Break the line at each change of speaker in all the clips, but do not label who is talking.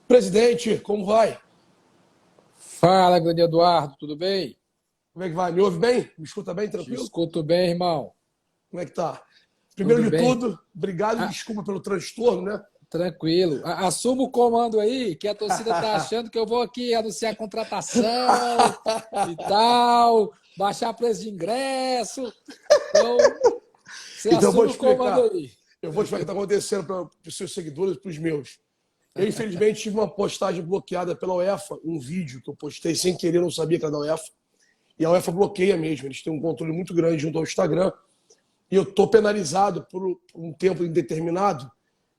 Presidente, como vai?
Fala, grande Eduardo, tudo bem?
Como é que vai? Me ouve bem? Me escuta bem,
Te
tranquilo?
escuto bem, irmão.
Como é que tá? Primeiro
Tudo
de
bem?
tudo, obrigado e
Ah,
desculpa pelo transtorno, né?
tranquilo. Assuma o comando aí, que a torcida tá achando que eu vou aqui anunciar contratação e tal, baixar preço de ingresso. Então, você
Então eu vou
assume o comando
explicar.
aí.
Eu vou explicar o que está acontecendo para os seus seguidores e para os meus. Eu, infelizmente, tive uma postagem bloqueada pela UEFA, um vídeo que eu postei sem querer, não sabia que era da UEFA. E a UEFA bloqueia mesmo, eles têm um controle muito grande junto ao Instagram. E eu estou penalizado por um tempo indeterminado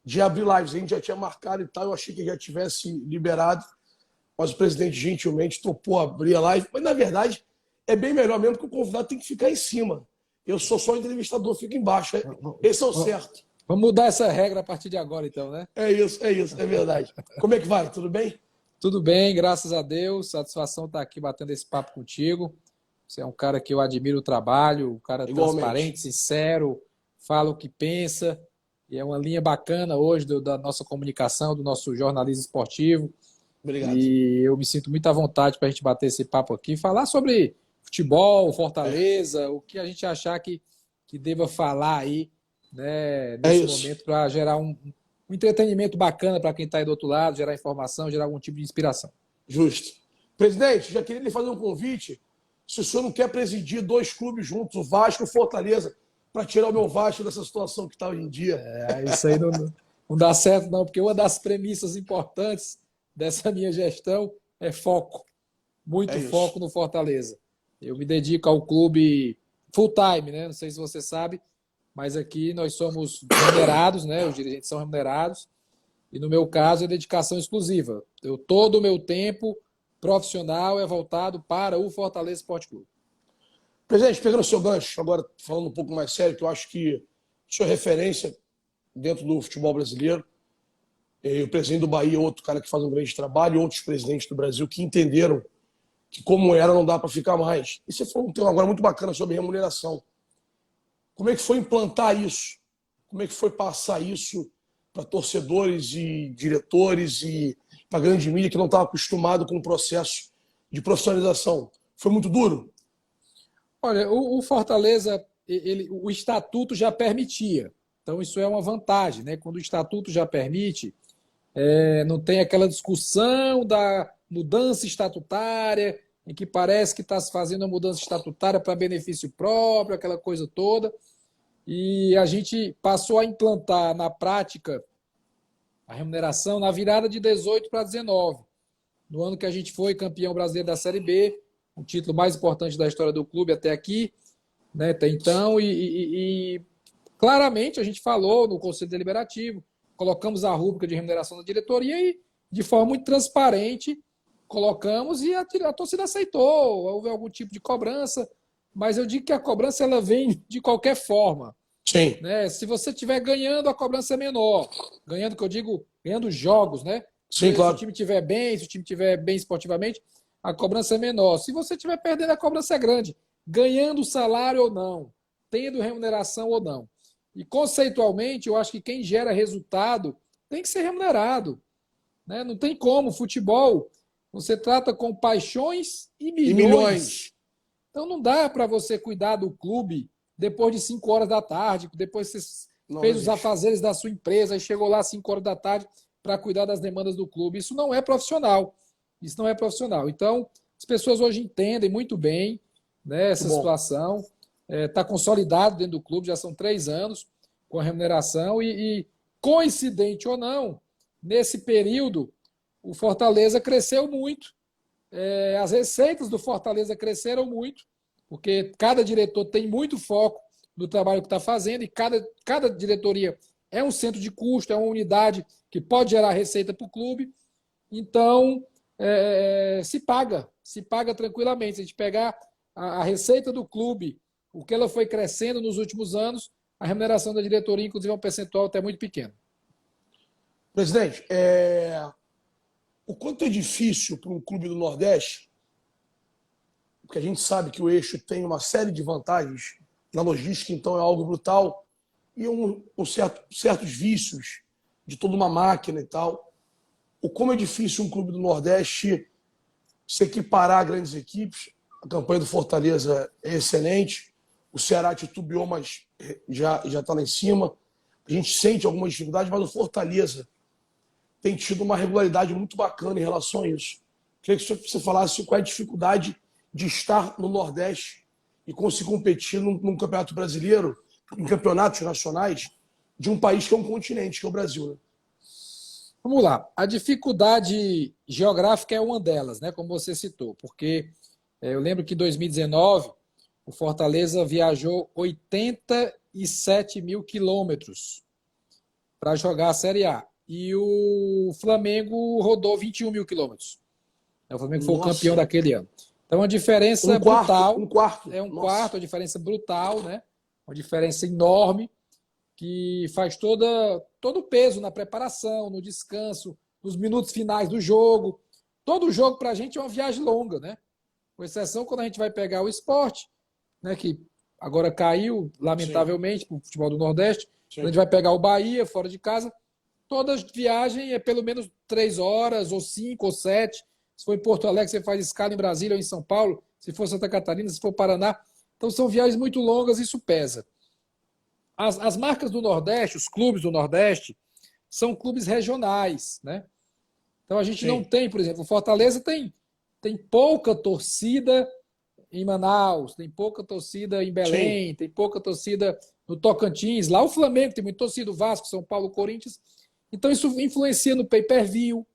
de abrir lives. A gente já tinha marcado e tal, eu achei que já tivesse liberado, mas o presidente gentilmente topou abrir a live. Mas, na verdade, é bem melhor mesmo que o convidado tem que ficar em cima. Eu sou só entrevistador, fico embaixo. Esse é o certo.
Vamos mudar essa regra a partir de agora, então, né?
É isso, é verdade. Como é que vai? Tudo bem?
Tudo bem, graças a Deus. Satisfação estar aqui batendo esse papo contigo. Você é um cara que eu admiro o trabalho, um cara
Igualmente.
transparente, sincero, fala o que pensa. E é uma linha bacana hoje da nossa comunicação, do nosso jornalismo esportivo.
Obrigado.
E eu me sinto muito à vontade para a gente bater esse papo aqui, falar sobre futebol, Fortaleza, o que a gente achar que deva falar aí, né,
É
nesse
isso.
momento para gerar um entretenimento bacana para quem está aí do outro lado, gerar informação, gerar algum tipo de inspiração.
Justo. Presidente, já queria lhe fazer um convite. Se o senhor não quer presidir dois clubes juntos, o Vasco e o Fortaleza, para tirar o meu Vasco dessa situação que está hoje em dia.
Isso aí não dá certo, não, porque uma das premissas importantes dessa minha gestão é foco.
É
Muito
isso.
foco no Fortaleza. Eu me dedico ao clube full time, né? Não sei se você sabe, mas aqui nós somos remunerados, né? Os dirigentes são remunerados. E no meu caso é dedicação exclusiva. Todo o meu tempo profissional é voltado para o Fortaleza Esporte Clube.
Presidente, pegando o seu gancho, agora falando um pouco mais sério, que eu acho que o senhor é referência dentro do futebol brasileiro. E o presidente do Bahia é outro cara que faz um grande trabalho, e outros presidentes do Brasil que entenderam que como era não dá para ficar mais. E você falou um tema agora muito bacana sobre remuneração. Como é que foi implantar isso? Como é que foi passar isso para torcedores e diretores e para a grande mídia que não estava acostumado com o processo de profissionalização? Foi muito duro?
Olha, o Fortaleza, o estatuto já permitia. Então, isso é uma vantagem, né? Quando o estatuto já permite, não tem aquela discussão da mudança estatutária, em que parece que está se fazendo a mudança estatutária para benefício próprio, aquela coisa toda. E a gente passou a implantar na prática a remuneração na virada de 18 para 19, no ano que a gente foi campeão brasileiro da Série B, o título mais importante da história do clube até aqui, né, até então, e claramente a gente falou no Conselho Deliberativo, colocamos a rúbrica de remuneração da diretoria e, de forma muito transparente, colocamos e a torcida aceitou. Houve algum tipo de cobrança, mas eu digo que a cobrança ela vem de qualquer forma.
Sim.
Né? Se você estiver ganhando, a cobrança é menor. Ganhando, que eu digo, ganhando jogos, né?
Sim,
Se o
claro.
time estiver bem, se o time estiver bem esportivamente, a cobrança é menor. Se você estiver perdendo, a cobrança é grande. Ganhando salário ou não, tendo remuneração ou não. E conceitualmente, eu acho que quem gera resultado tem que ser remunerado. Né? Não tem como. Futebol, você trata com paixões e
E
milhões.
milhões.
Então não dá para você cuidar do clube depois de 5 horas da tarde, depois você
Não, não
fez os
existe.
afazeres da sua empresa e chegou lá às 5 horas da tarde para cuidar das demandas do clube. Isso não é profissional. Isso não é profissional. Então, as pessoas hoje entendem muito bem, né,
Muito
essa
bom.
situação. Está consolidado dentro do clube, já são 3 anos com a remuneração e, coincidente ou não, nesse período, o Fortaleza cresceu muito. As receitas do Fortaleza cresceram muito, porque cada diretor tem muito foco no trabalho que está fazendo e cada diretoria é um centro de custo, é uma unidade que pode gerar receita para o clube. Então, se paga tranquilamente. Se a gente pegar a receita do clube, o que ela foi crescendo nos últimos anos, a remuneração da diretoria, inclusive, é um percentual até muito pequeno.
Presidente, o quanto é difícil para um clube do Nordeste, porque a gente sabe que o eixo tem uma série de vantagens, na logística, então, é algo brutal, e certos vícios de toda uma máquina e tal. o como é difícil um clube do Nordeste se equiparar a grandes equipes. A campanha do Fortaleza é excelente. O Ceará titubeou, mas já está lá em cima. A gente sente algumas dificuldades, mas o Fortaleza tem tido uma regularidade muito bacana em relação a isso. Queria que você falasse qual é a dificuldade de estar no Nordeste e conseguir competir num campeonato brasileiro, em campeonatos nacionais, de um país que é um continente, que é o Brasil. Né?
Vamos lá. A dificuldade geográfica é uma delas, né? Como você citou, porque eu lembro que em 2019 o Fortaleza viajou 87 mil quilômetros para jogar a Série A. E o Flamengo rodou 21 mil quilômetros. O Flamengo foi o campeão daquele ano. Então, uma diferença brutal.
Um quarto.
É um quarto, uma diferença brutal, né? Uma diferença enorme que faz todo o peso na preparação, no descanso, nos minutos finais do jogo. Todo jogo, para a gente, é uma viagem longa, né? Com exceção quando a gente vai pegar o Sport, né, que agora caiu, lamentavelmente, para o futebol do Nordeste. Sim. Quando a gente vai pegar o Bahia, fora de casa, toda viagem é pelo menos 3 horas, ou 5, ou 7. Se for em Porto Alegre, você faz escala em Brasília ou em São Paulo. Se for Santa Catarina, se for Paraná. Então, são viagens muito longas, isso pesa. As marcas do Nordeste, os clubes do Nordeste, são clubes regionais, né? Então, a gente não tem, por exemplo, o Fortaleza tem pouca torcida em Manaus, tem pouca torcida em Belém, tem pouca torcida no Tocantins. Lá o Flamengo tem muita torcida, o Vasco, São Paulo, Corinthians. Então, isso influencia no pay-per-view,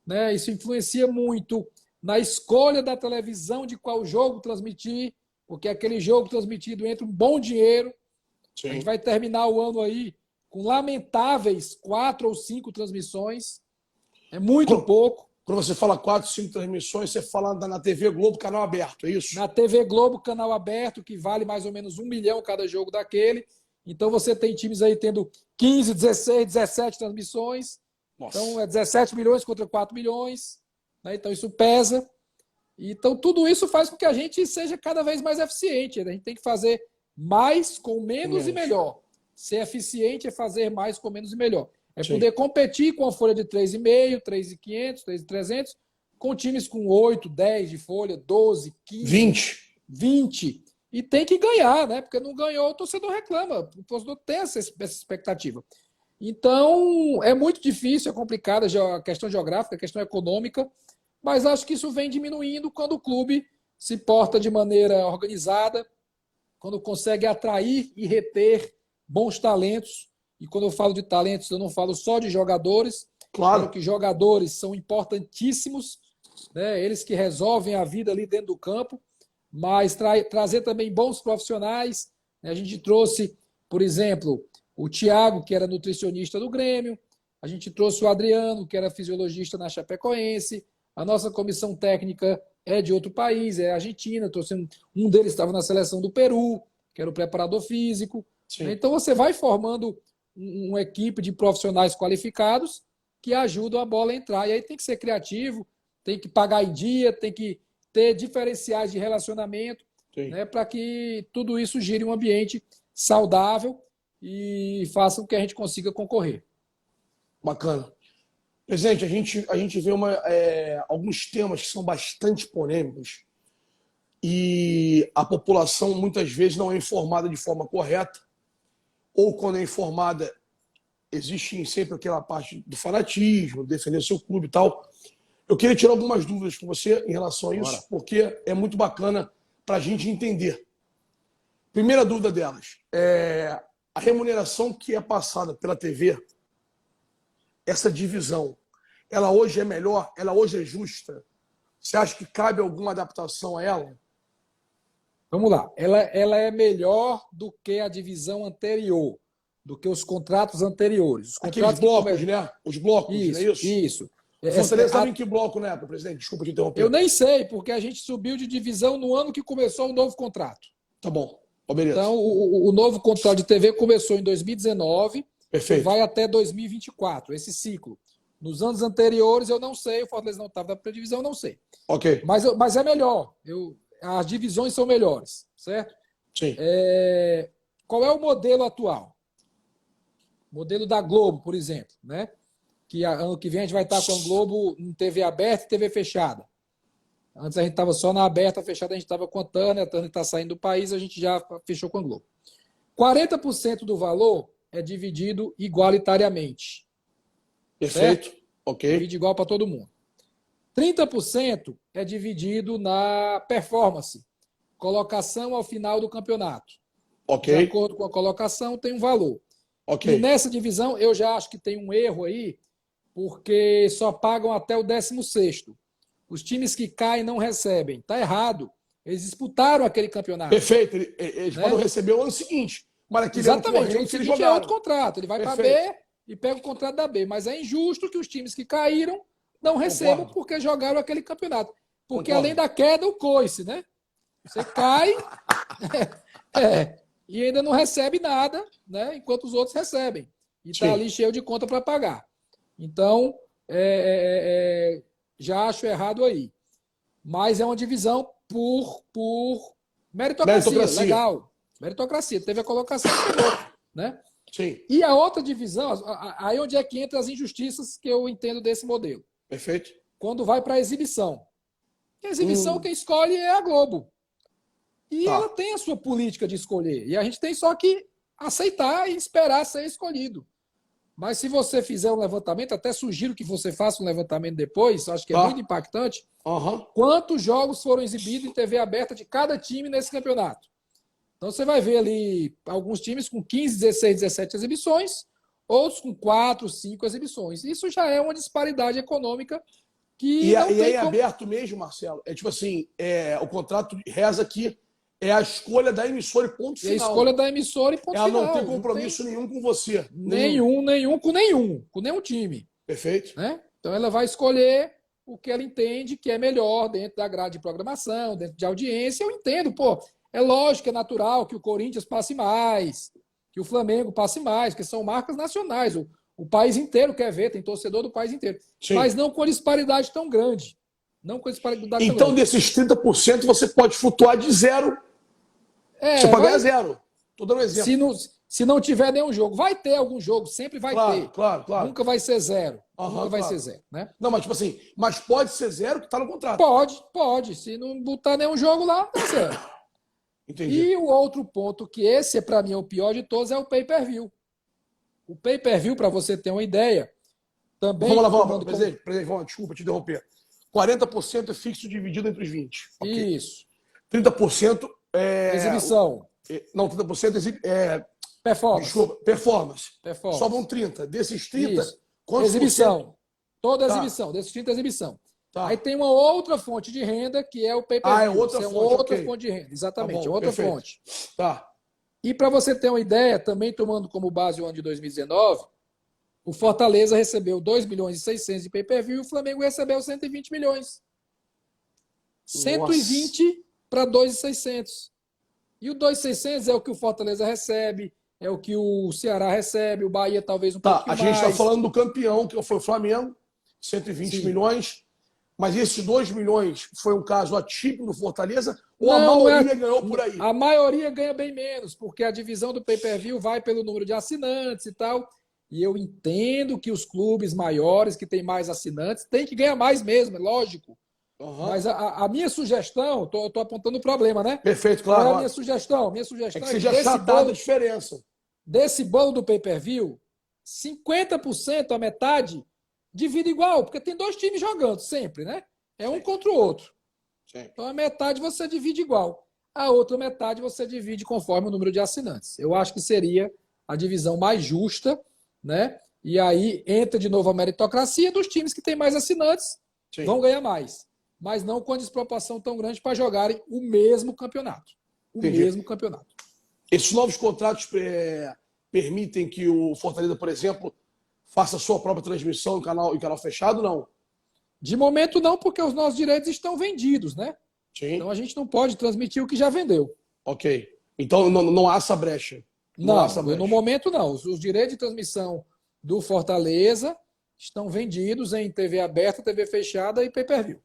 né? Isso influencia muito na escolha da televisão de qual jogo transmitir, porque aquele jogo transmitido entra um bom dinheiro. Sim. A gente vai terminar o ano aí com lamentáveis 4 ou 5 transmissões. É muito pouco.
Quando você fala 4, 5 transmissões, você fala na TV Globo, canal aberto, é isso?
Na TV Globo, canal aberto, que vale mais ou menos 1 milhão cada jogo daquele. Então você tem times aí tendo 15, 16, 17 transmissões. Nossa. Então é 17 milhões contra 4 milhões. Né? Então isso pesa. Então tudo isso faz com que a gente seja cada vez mais eficiente. A gente tem que fazer mais com menos e melhor. Ser eficiente é fazer mais com menos e melhor. É poder competir com a folha de 3,5, 3,500, 3,300, com times com 8, 10 de folha, 12, 15, 20. E tem que ganhar, né? Porque não ganhou, o torcedor reclama. O torcedor tem essa expectativa. Então, é muito difícil, é complicada a questão geográfica, a questão econômica, mas acho que isso vem diminuindo quando o clube se porta de maneira organizada, quando consegue atrair e reter bons talentos. E quando eu falo de talentos, eu não falo só de jogadores. Claro que jogadores são importantíssimos, né? Eles que resolvem a vida ali dentro do campo, mas trazer também bons profissionais. A gente trouxe, por exemplo, o Thiago, que era nutricionista do Grêmio, a gente trouxe o Adriano, que era fisiologista na Chapecoense, a nossa comissão técnica é de outro país, é Argentina, um deles estava na seleção do Peru, que era o preparador físico. Sim. Então você vai formando uma equipe de profissionais qualificados que ajudam a bola a entrar. E aí tem que ser criativo, tem que pagar em dia, tem que ter diferenciais de relacionamento, né, para que tudo isso gire um ambiente saudável e faça com que a gente consiga concorrer.
Bacana. Presidente, a gente vê alguns temas que são bastante polêmicos e a população muitas vezes não é informada de forma correta, ou quando é informada, existe sempre aquela parte do fanatismo, defender seu clube e tal. Eu queria tirar algumas dúvidas com você em relação a isso, porque é muito bacana para a gente entender. Primeira dúvida delas, a remuneração que é passada pela TV, essa divisão, ela hoje é melhor? Ela hoje é justa? Você acha que cabe alguma adaptação a ela?
Vamos lá. Ela é melhor do que a divisão anterior, do que os contratos anteriores. Os contratos
aqueles blocos, né? Os blocos,
isso,
não é isso?
Isso.
O Fortaleza estava em que bloco, né, presidente? Desculpa te interromper.
Eu nem sei, porque a gente subiu de divisão no ano que começou o novo contrato.
Tá bom. Beleza.
Então, o novo contrato de TV começou em 2019.
Perfeito.
E vai até 2024, esse ciclo. Nos anos anteriores, eu não sei, o Fortaleza não estava na divisão, eu não sei.
Ok.
Mas é melhor. As divisões são melhores, certo?
Sim.
Qual é o modelo atual? O modelo da Globo, por exemplo, né? que ano que vem a gente vai estar com a Globo em TV aberta e TV fechada. Antes a gente estava só na aberta, fechada a gente estava com a Turner está saindo do país, a gente já fechou com a Globo. 40% do valor é dividido igualitariamente.
Perfeito.
Certo?
Ok.
Divide igual para todo mundo. 30% é dividido na performance, colocação ao final do campeonato.
Ok.
De acordo com a colocação, tem um valor.
Ok.
E nessa divisão, eu já acho que tem um erro aí, porque só pagam até o 16º. Os times que caem não recebem. Está errado. Eles disputaram aquele campeonato.
Perfeito. Eles
né?
podem receber o ano seguinte. Mas aquele
Exatamente.
ano corrente,
O
eles
seguinte é
jogaram.
outro contrato. Ele vai para
Perfeito.
B e pega o contrato da B. Mas é injusto que os times que caíram não recebam
Concordo.
porque jogaram aquele campeonato. Porque
Concordo.
além da queda, o coice, né? Você cai e ainda não recebe nada, né? Enquanto os outros recebem. E está
Sim.
ali cheio de conta para pagar. Então, já acho errado aí. Mas é uma divisão por meritocracia. Legal. Meritocracia. Teve a colocação, né?
Sim.
E a outra divisão, aí onde é que entra as injustiças que eu entendo desse modelo.
Perfeito.
Quando vai para a exibição. A exibição, quem escolhe é a Globo. E ela tem a sua política de escolher. E a gente tem só que aceitar e esperar ser escolhido. Mas se você fizer um levantamento, até sugiro que você faça um levantamento depois, acho que é muito impactante, quantos jogos foram exibidos em TV aberta de cada time nesse campeonato. Então você vai ver ali alguns times com 15, 16, 17 exibições, outros com 4, 5 exibições. Isso já é uma disparidade econômica que não tem
como... aberto mesmo, Marcelo. É tipo assim, o contrato reza que é a escolha da emissora e ponto final.
É a escolha da emissora e ponto final.
Ela não tem compromisso nenhum com você.
Nenhum com nenhum time.
Perfeito.
Né? Então ela vai escolher o que ela entende que é melhor dentro da grade de programação, dentro de audiência. Eu entendo, é lógico, é natural que o Corinthians passe mais, que o Flamengo passe mais, porque são marcas nacionais. O país inteiro quer ver, tem torcedor do país inteiro. Sim. Mas não com a disparidade tão grande. Não com a disparidade tão grande.
Desses 30%, você pode flutuar de zero. Você pode ganhar zero. Estou dando um exemplo.
Se não tiver nenhum jogo. Vai ter algum jogo, sempre vai ter.
Claro.
Nunca vai ser zero. Nunca vai ser zero. Né?
Não, mas tipo assim, mas pode ser zero que está no contrato.
Pode. Se não botar nenhum jogo lá, é zero.
Entendi.
E o outro ponto, que esse para mim é o pior de todos, é o pay-per-view. O pay-per-view, para você ter uma ideia, também...
Vamos, presidente, desculpa te interromper. 40% é fixo dividido entre os 20.
Okay. Isso.
30% é...
Exibição.
Não, 30% é...
Performance.
Desculpa, performance. Sobram 30. Desses 30,
isso.
quantos
exibição. Toda exibição. Desses 30 é exibição. Aí tem uma outra fonte de renda, que é o pay-per-view.
É outra fonte.
Outra fonte de renda. Exatamente, é outra fonte.
Tá.
E para você ter uma ideia, também tomando como base o ano de 2019, o Fortaleza recebeu 2 milhões e 600 de pay-per-view e o Flamengo recebeu 120 milhões. 120 para 2.600. E o 2.600 é o que o Fortaleza recebe, é o que o Ceará recebe, o Bahia talvez um pouquinho mais.
A gente está falando do campeão, que foi o Flamengo, 120 milhões. Mas esses 2 milhões foi um caso atípico do Fortaleza? Ou a maioria ganhou por aí?
A maioria ganha bem menos, porque a divisão do pay-per-view vai pelo número de assinantes e tal. E eu entendo que os clubes maiores, que têm mais assinantes, têm que ganhar mais mesmo, é lógico. Mas a minha sugestão, estou apontando o problema, né?
Perfeito, claro.
Qual é a minha sugestão? Minha sugestão
é que seja chatada a diferença.
Desse bolo do pay-per-view, 50%, a metade, divide igual, porque tem 2 times jogando sempre, né? É um contra o outro.
Sim.
Então a metade você divide igual. A outra metade você divide conforme o número de assinantes. Eu acho que seria a divisão mais justa, né? E aí entra de novo a meritocracia dos times que têm mais assinantes, vão ganhar mais. Mas não com a desproporção tão grande para jogarem o mesmo campeonato. Mesmo campeonato.
Esses novos contratos permitem que o Fortaleza, por exemplo, faça a sua própria transmissão em canal fechado, não?
De momento não, porque os nossos direitos estão vendidos, né?
Sim.
Então a gente não pode transmitir o que já vendeu.
Ok. Então não há essa brecha.
No momento não. Os direitos de transmissão do Fortaleza estão vendidos em TV aberta, TV fechada e pay-per-view.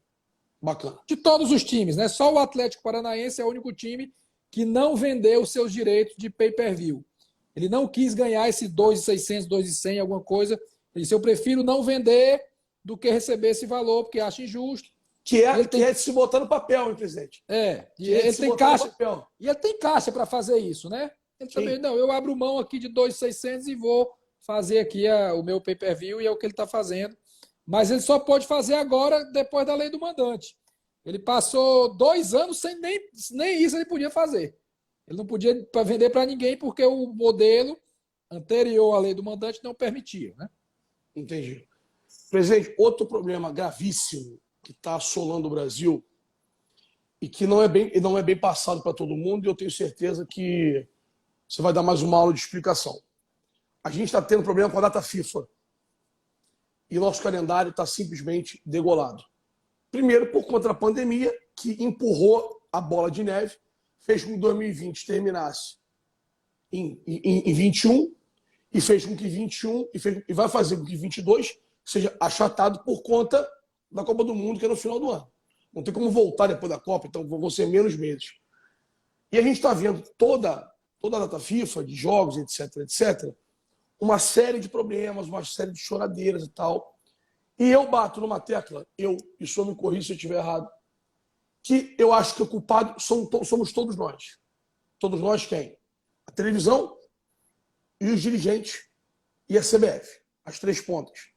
Bacana.
De todos os times, né? Só o Atlético Paranaense é o único time que não vendeu os seus direitos de pay-per-view. Ele não quis ganhar esse 2.600, 2.100, alguma coisa, Ele disse, eu prefiro não vender do que receber esse valor, porque acho injusto.
Que é de se botar no papel, hein, presidente?
E ele tem caixa.
E
ele tem caixa para fazer isso, né? Ele também, não, eu abro mão aqui de 2.600 e vou fazer aqui o meu pay-per-view, e é o que ele está fazendo. Mas ele só pode fazer agora, depois da lei do mandante. Ele passou 2 anos sem nem isso ele podia fazer. Ele não podia vender para ninguém porque o modelo anterior à lei do mandante não permitia, né?
Entendi. Presidente, outro problema gravíssimo que está assolando o Brasil e que não é bem passado para todo mundo, e eu tenho certeza que você vai dar mais uma aula de explicação. A gente está tendo problema com a data FIFA e nosso calendário está simplesmente degolado. Primeiro, por conta da pandemia, que empurrou a bola de neve, fez com que 2020 terminasse em 21 e fez com que 21 e vai fazer com que 22 seja achatado por conta da Copa do Mundo, que é no final do ano. Não tem como voltar depois da Copa, então vão ser menos meses. E a gente está vendo toda a data FIFA, de jogos, etc., uma série de problemas, uma série de choradeiras e tal. E eu bato numa tecla, e o senhor me corrija se eu estiver errado, que eu acho que o culpado somos todos nós. Todos nós quem? A televisão e os dirigentes e a CBF, as 3 pontas.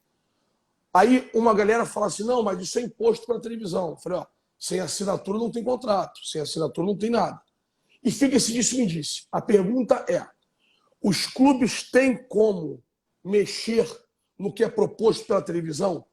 Aí uma galera fala assim, não, mas isso é imposto para a televisão. Eu falei, sem assinatura não tem contrato, sem assinatura não tem nada. E fica esse disse-me-disse. A pergunta é, os clubes têm como mexer no que é proposto pela televisão?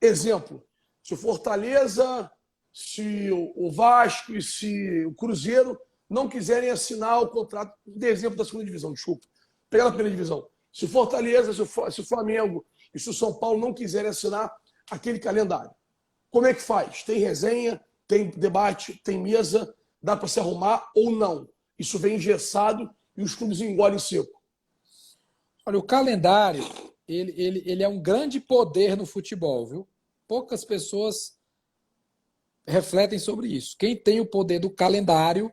Exemplo, se o Fortaleza, se o Vasco e se o Cruzeiro não quiserem assinar o contrato, de exemplo da segunda divisão, desculpa, pegar a primeira divisão. Se o Fortaleza, se o Flamengo e se o São Paulo não quiserem assinar aquele calendário, como é que faz? Tem resenha, tem debate, tem mesa, dá para se arrumar ou não? Isso vem engessado e os clubes engolem seco.
Olha, o calendário, ele é um grande poder no futebol, viu? Poucas pessoas refletem sobre isso. Quem tem o poder do calendário,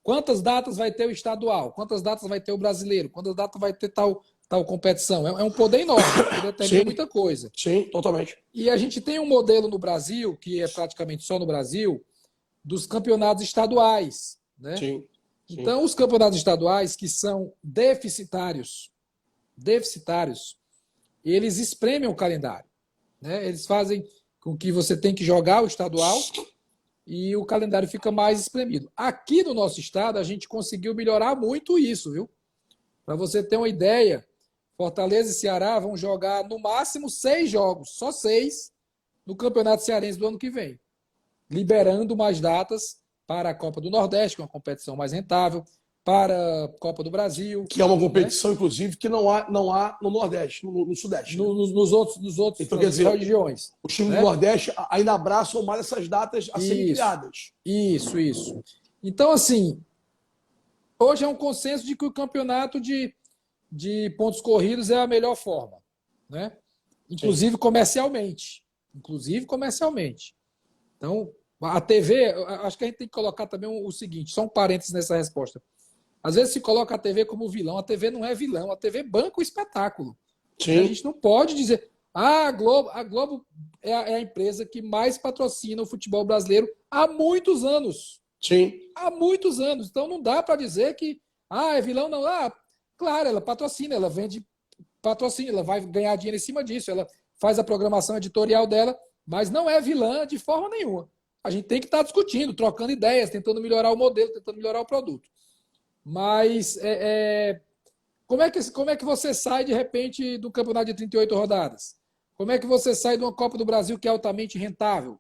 quantas datas vai ter o estadual? Quantas datas vai ter o brasileiro? Quantas datas vai ter tal competição? É um poder enorme, que determina muita coisa.
Sim, totalmente.
E a gente tem um modelo no Brasil, que é praticamente só no Brasil, dos campeonatos estaduais, né?
Sim.
Então, os campeonatos estaduais que são deficitários, eles espremem o calendário, né? Eles fazem com que você tenha que jogar o estadual e o calendário fica mais espremido. Aqui no nosso estado, a gente conseguiu melhorar muito isso, viu? Para você ter uma ideia, Fortaleza e Ceará vão jogar no máximo 6 jogos, só 6, no Campeonato Cearense do ano que vem, liberando mais datas para a Copa do Nordeste, que é uma competição mais rentável, para a Copa do Brasil.
Que é uma competição, né? Inclusive, que não há no Nordeste, no Sudeste.
Nos outros
então, quer dizer,
regiões.
Os times do Nordeste ainda abraçam mais essas datas a serem criadas.
Isso. Então, assim, hoje é um consenso de que o campeonato de pontos corridos é a melhor forma, né? Inclusive comercialmente. Então, a TV, acho que a gente tem que colocar também o seguinte, só um parênteses nessa resposta. Às vezes se coloca a TV como vilão, a TV não é vilão, a TV banca o espetáculo.
Sim.
A gente não pode dizer, a Globo é a empresa que mais patrocina o futebol brasileiro há muitos anos.
Sim.
Há muitos anos. Então não dá para dizer que é vilão, não. Claro, ela patrocina, ela vende patrocínio, ela vai ganhar dinheiro em cima disso, ela faz a programação editorial dela, mas não é vilã de forma nenhuma. A gente tem que estar discutindo, trocando ideias, tentando melhorar o modelo, tentando melhorar o produto. Mas como é que você sai, de repente, do campeonato de 38 rodadas? Como é que você sai de uma Copa do Brasil que é altamente rentável?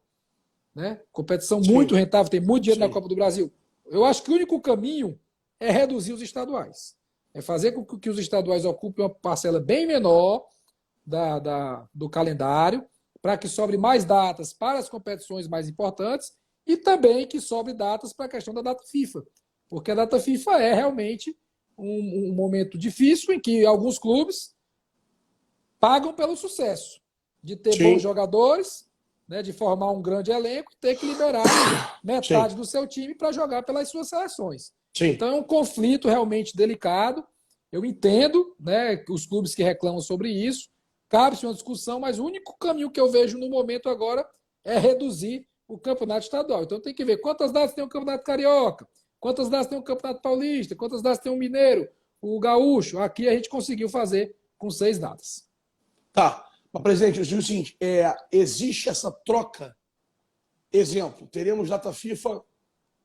Né? Competição muito rentável, tem muito dinheiro na Copa do Brasil. Eu acho que o único caminho é reduzir os estaduais. É fazer com que os estaduais ocupem uma parcela bem menor do calendário, para que sobre mais datas para as competições mais importantes e também que sobre datas para a questão da data FIFA. Porque a data FIFA é realmente um momento difícil em que alguns clubes pagam pelo sucesso de ter bons jogadores, né, de formar um grande elenco, ter que liberar metade do seu time para jogar pelas suas seleções. Então é um conflito realmente delicado. Eu entendo, né, os clubes que reclamam sobre isso, cabe-se uma discussão, mas o único caminho que eu vejo no momento agora é reduzir o campeonato estadual. Então tem que ver quantas datas tem o campeonato carioca, quantas datas tem o campeonato paulista, quantas datas tem o mineiro, o gaúcho. Aqui a gente conseguiu fazer com 6 datas.
Tá. Mas, presidente, eu digo o seguinte, existe essa troca. Exemplo, teremos data FIFA,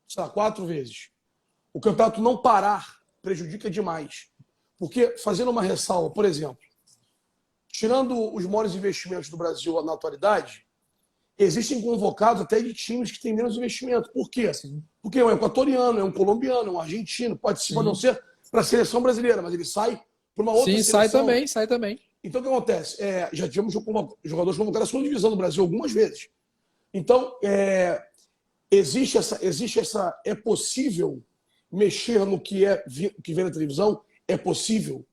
sei lá, 4 vezes. O campeonato não parar prejudica demais. Porque, fazendo uma ressalva, por exemplo, tirando os maiores investimentos do Brasil na atualidade, existem convocados até de times que têm menos investimento. Por quê?
Sim.
Porque é um equatoriano, é um colombiano, é um argentino, pode não ser para a seleção brasileira, mas ele sai para uma outra seleção.
Sai também.
Então, o que acontece? Já tivemos jogadores convocados à segunda divisão do Brasil algumas vezes. Então, existe essa. É possível mexer no que vem na televisão? É possível?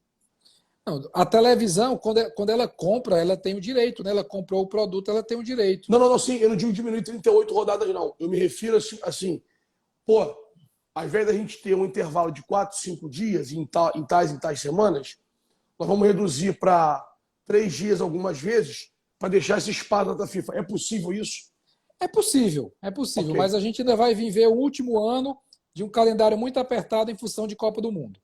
Não, a televisão, quando ela compra, ela tem o direito, né? Ela comprou o produto, ela tem o direito.
Não, sim, eu não digo diminuir 38 rodadas, não. Eu me refiro assim, pô, ao invés da gente ter um intervalo de 4, 5 dias em tais semanas, nós vamos reduzir para 3 dias algumas vezes para deixar esse espaço da FIFA. É possível isso?
É possível,
Okay.
mas a gente ainda vai viver o último ano de um calendário muito apertado em função de Copa do Mundo.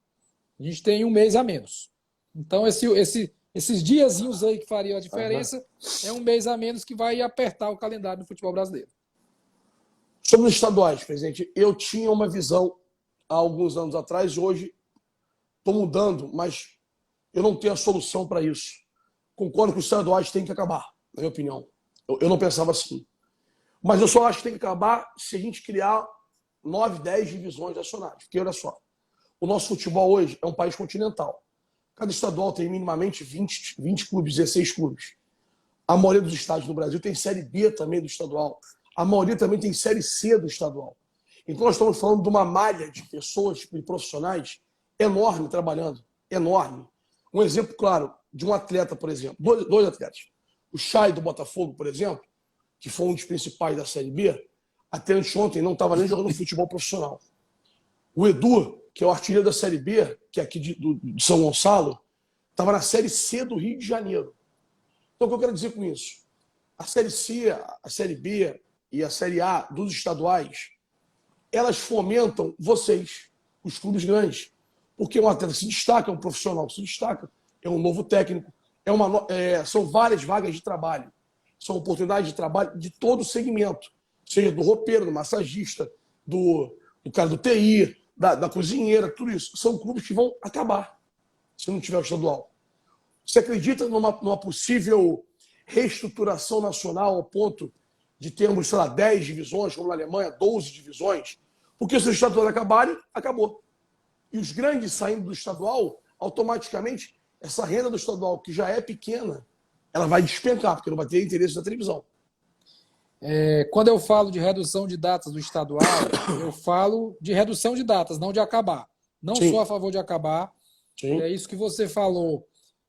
A gente tem um mês a menos. Então, esses diazinhos aí que fariam a diferença é um mês a menos que vai apertar o calendário do futebol brasileiro.
Sobre os estaduais, presidente, eu tinha uma visão há alguns anos atrás, hoje estou mudando, mas eu não tenho a solução para isso. Concordo que os estaduais têm que acabar, na minha opinião. Eu não pensava assim. Mas eu só acho que tem que acabar se a gente criar 9, 10 divisões nacionais. Porque, olha só, o nosso futebol hoje é um país continental. Cada estadual tem minimamente 20 clubes, 16 clubes. A maioria dos estádios no Brasil tem Série B também do estadual. A maioria também tem Série C do estadual. Então nós estamos falando de uma malha de pessoas e profissionais enorme trabalhando. Enorme. Um exemplo claro de um atleta, por exemplo. Dois atletas. O Chay do Botafogo, por exemplo, que foi um dos principais da Série B, até anteontem não estava nem jogando futebol profissional. O Edu, que é o artilheiro da Série B, que é aqui de São Gonçalo, estava na Série C do Rio de Janeiro. Então, o que eu quero dizer com isso? A Série C, a Série B e a Série A dos estaduais, elas fomentam vocês, os clubes grandes. Porque um atleta se destaca, é um profissional que se destaca, é um novo técnico, são várias vagas de trabalho. São oportunidades de trabalho de todo o segmento. Seja do roupeiro, do massagista, do cara do TI, da cozinheira, tudo isso. São clubes que vão acabar se não tiver o estadual. Você acredita numa possível reestruturação nacional ao ponto de termos, sei lá, 10 divisões, como na Alemanha, 12 divisões? Porque se o estadual acabarem, acabou. E os grandes saindo do estadual, automaticamente, essa renda do estadual, que já é pequena, ela vai despencar, porque não vai ter interesse da televisão.
Quando eu falo de redução de datas do estadual, eu falo de redução de datas, não de acabar. Não
Sim.
sou a favor de acabar.
Sim.
É isso que você falou.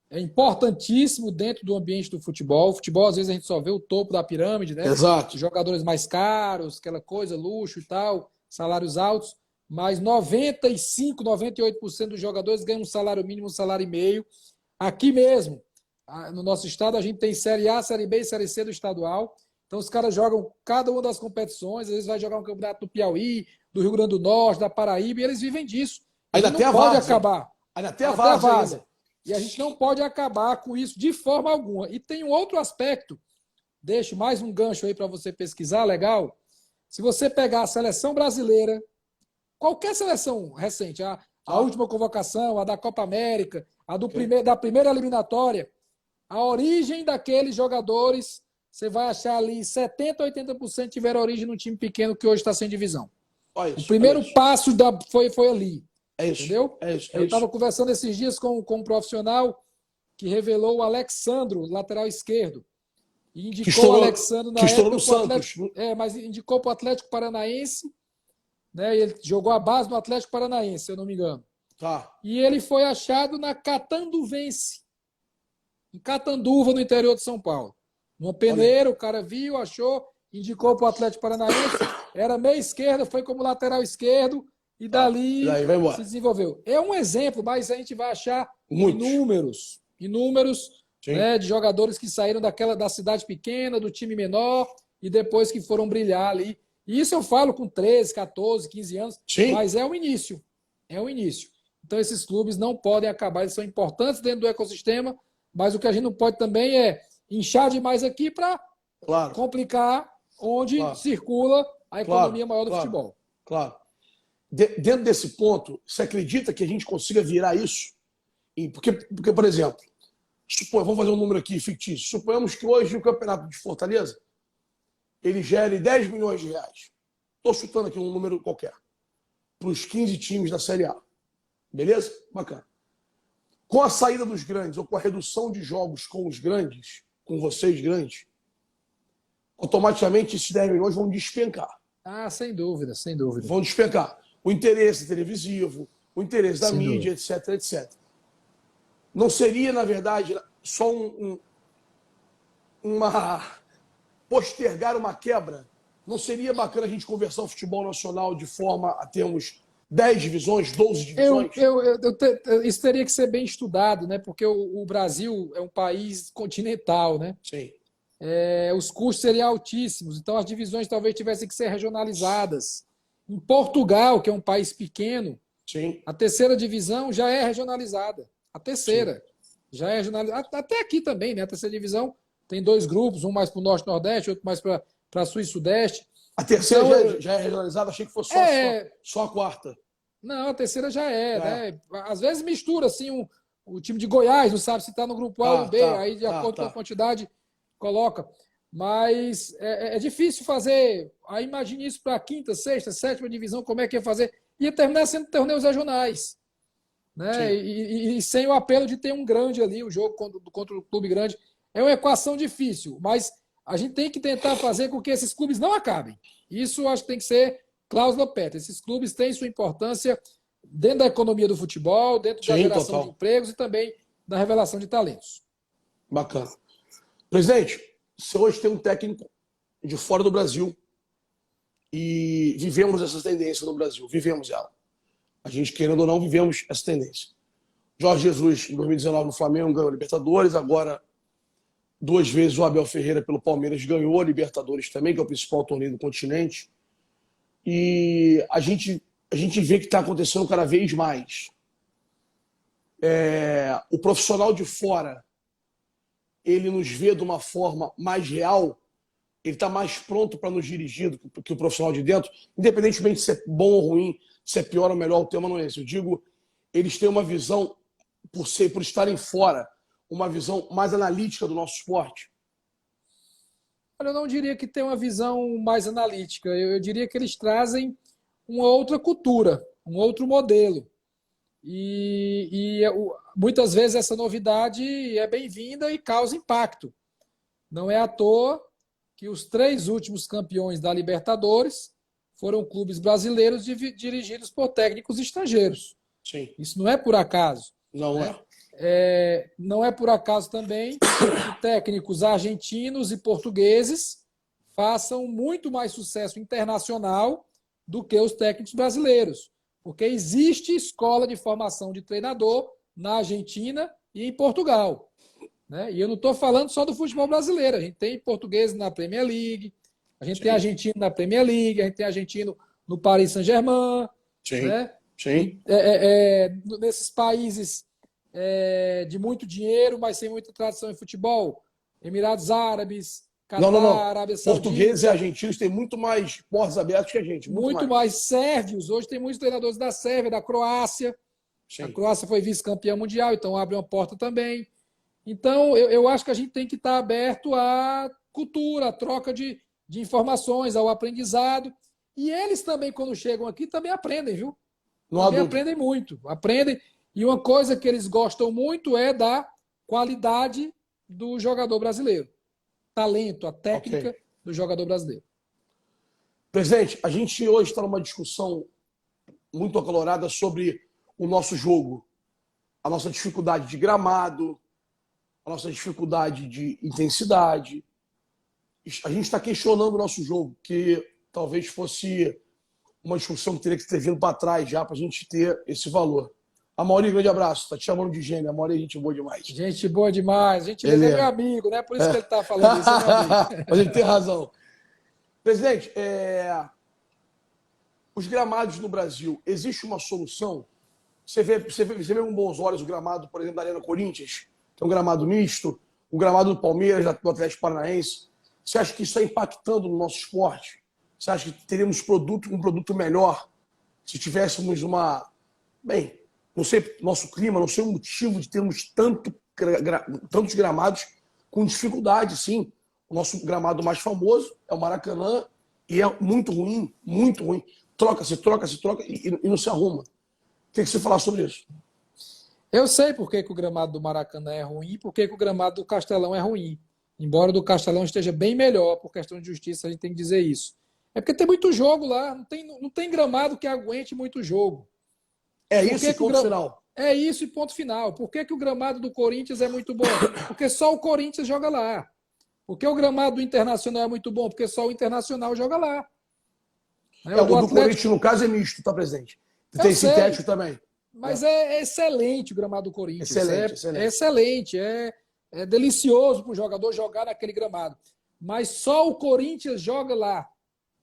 É importantíssimo dentro do ambiente do futebol. O futebol, às vezes, a gente só vê o topo da pirâmide, né?
Exato.
Jogadores mais caros, aquela coisa, luxo e tal, salários altos. Mas 95%, 98% dos jogadores ganham um salário mínimo, um salário e meio. Aqui mesmo, no nosso estado, a gente tem Série A, Série B e Série C do estadual. Então, os caras jogam cada uma das competições, às vezes vai jogar um campeonato do Piauí, do Rio Grande do Norte, da Paraíba, e eles vivem disso.
Ainda
não pode acabar.
Ainda tem a várzea.
E a gente não pode acabar com isso de forma alguma. E tem um outro aspecto, deixo mais um gancho aí para você pesquisar, legal. Se você pegar a seleção brasileira, qualquer seleção recente, a última convocação, a da Copa América, a da primeira eliminatória, a origem daqueles jogadores, você vai achar ali 70%, 80% tiveram origem no time pequeno que hoje está sem divisão. O primeiro passo foi ali.
É isso.
Entendeu?
Eu
estava conversando esses dias com um profissional que revelou o Alexandro, lateral esquerdo. E indicou o Alexandro na época
no Santos.
mas indicou para o Atlético Paranaense, né? Ele jogou a base no Atlético Paranaense, se eu não me engano.
Tá.
E ele foi achado na Catanduvense, em Catanduva, no interior de São Paulo. Numa peneira, o cara viu, achou, indicou para o Atlético Paranaense, era meia esquerda, foi como lateral esquerdo, e dali se desenvolveu. É um exemplo, mas a gente vai achar inúmeros
Sim.
né, de jogadores que saíram da cidade pequena, do time menor, e depois que foram brilhar ali. E isso eu falo com 13, 14, 15 anos,
Sim.
mas é o início. É o início. Então esses clubes não podem acabar, eles são importantes dentro do ecossistema, mas o que a gente não pode também é inchar demais aqui para
Claro,
complicar onde
claro,
circula a
claro,
economia maior do
claro,
futebol.
claro. Dentro desse ponto, você acredita que a gente consiga virar isso? Porque, por exemplo, vamos fazer um número aqui fictício. Suponhamos que hoje o campeonato de Fortaleza ele gere 10 milhões de reais. Estou chutando aqui um número qualquer. Para os 15 times da Série A. Beleza? Bacana. Com a saída dos grandes ou com a redução de jogos com os grandes, com vocês grandes, automaticamente esses 10 milhões vão despencar.
Ah, sem dúvida, sem dúvida.
Vão despencar. O interesse televisivo, o interesse da
Sem
mídia,
dúvida.
etc, etc. Não seria, na verdade, só uma postergar uma quebra? Não seria bacana a gente conversar o futebol nacional de forma a termos 10 divisões, 12 divisões?
Isso teria que ser bem estudado, né? Porque o Brasil é um país continental, né?
Sim.
Os custos seriam altíssimos, então as divisões talvez tivessem que ser regionalizadas. Em Portugal, que é um país pequeno,
Sim.
a terceira divisão já é regionalizada. A terceira já é regionalizada. Até aqui também, né? A terceira divisão tem 2 grupos, um mais para o Norte e Nordeste, outro mais para Sul e Sudeste.
A terceira
Então,
já é regionalizada, achei que fosse
é,
só a quarta.
não, a terceira já é,
Já é.
né? Às vezes mistura assim o time de Goiás, não sabe se está no grupo A ou
Tá,
B, aí de acordo com a
tá.
quantidade coloca. Mas é difícil fazer. Aí imagine isso para a quinta, sexta, sétima divisão, como é que ia fazer? Ia terminar sendo torneios regionais, né?
Sim.
E sem o apelo de ter um grande ali, o jogo contra o clube grande. É uma equação difícil, mas a gente tem que tentar fazer com que esses clubes não acabem. Isso acho que tem que ser cláusula pet. Esses clubes têm sua importância dentro da economia do futebol, dentro da
Sim,
geração
total.
de empregos e também da revelação de talentos.
Bacana. Presidente, você hoje tem um técnico de fora do Brasil e vivemos essa tendência no Brasil. Vivemos ela. A gente, querendo ou não, vivemos essa tendência. Jorge Jesus, em 2019, no Flamengo, ganhou a Libertadores. Agora, 2 vezes o Abel Ferreira, pelo Palmeiras, ganhou a Libertadores também, que é o principal torneio do continente. E a gente vê que está acontecendo cada vez mais. O profissional de fora, ele nos vê de uma forma mais real, ele está mais pronto para nos dirigir do que o profissional de dentro, independentemente de ser bom ou ruim, se é pior ou melhor, o tema não é esse. Eu digo, eles têm uma visão, por estarem fora, uma visão mais analítica do nosso esporte.
Olha, eu não diria que tem uma visão mais analítica, eu diria que eles trazem uma outra cultura, um outro modelo. Muitas vezes essa novidade é bem-vinda e causa impacto. Não é à toa que os 3 últimos campeões da Libertadores foram clubes brasileiros dirigidos por técnicos estrangeiros.
Sim.
Isso não é por acaso.
Não
né?
é.
Não é por acaso também que técnicos argentinos e portugueses façam muito mais sucesso internacional do que os técnicos brasileiros. Porque existe escola de formação de treinador na Argentina e em Portugal. Né? E eu não estou falando só do futebol brasileiro. A gente tem português na Premier League, a gente tem argentino na Premier League, a gente tem argentino no Paris Saint-Germain.
Sim.
Né?
Sim.
Nesses países de muito dinheiro, mas sem muita tradição em futebol. Emirados Árabes, Catar,
Não.
Arábia Saudita.
Portugueses e argentinos têm muito mais portas abertas que a gente.
Muito mais sérvios. Hoje tem muitos treinadores da Sérvia, da Croácia.
Sim.
A Croácia foi vice-campeã mundial, então abre uma porta também. Então, eu acho que a gente tem que estar aberto à cultura, à troca de informações, ao aprendizado. E eles também, quando chegam aqui, também aprendem, viu? Também aprendem muito. Aprendem. E uma coisa que eles gostam muito é da qualidade do jogador brasileiro. Talento, a técnica do jogador brasileiro.
Presidente, a gente hoje está numa discussão muito acalorada sobre o nosso jogo, a nossa dificuldade de gramado, a nossa dificuldade de intensidade. A gente está questionando o nosso jogo, que talvez fosse uma discussão que teria que ter vindo para trás já para a gente ter esse valor. A Mauri, grande abraço. Tá te chamando de gênio. A Mauri é gente boa demais.
Gente boa demais. Gente
Ele
é
é.
meu amigo, né? Por isso que ele está falando isso, é meu amigo.
Mas ele tem razão. Presidente, os gramados no Brasil, existe uma solução? Você vê com bons olhos o gramado, por exemplo, da Arena Corinthians, que é um gramado misto, o gramado do Palmeiras, do Atlético Paranaense. Você acha que isso está impactando no nosso esporte? Você acha que teríamos um produto melhor se tivéssemos bem, não sei, nosso clima, não sei o motivo de termos tantos gramados com dificuldade, sim. O nosso gramado mais famoso é o Maracanã e é muito ruim, muito ruim. Troca-se e não se arruma. O que você falar sobre isso?
Eu sei por que o gramado do Maracanã é ruim e por que o gramado do Castelão é ruim. Embora o do Castelão esteja bem melhor, por questão de justiça, a gente tem que dizer isso. É porque tem muito jogo lá, não tem gramado que aguente muito jogo.
É isso e ponto final.
É isso e ponto final. Por que o gramado do Corinthians é muito bom? Porque só o Corinthians joga lá. Por que o gramado do Internacional é muito bom? Porque só o Internacional joga lá.
O do Corinthians, no caso, é misto, tá presente. Tem sintético também.
Mas é excelente o gramado do Corinthians.
Excelente.
É excelente. É delicioso para o jogador jogar naquele gramado. Mas só o Corinthians joga lá.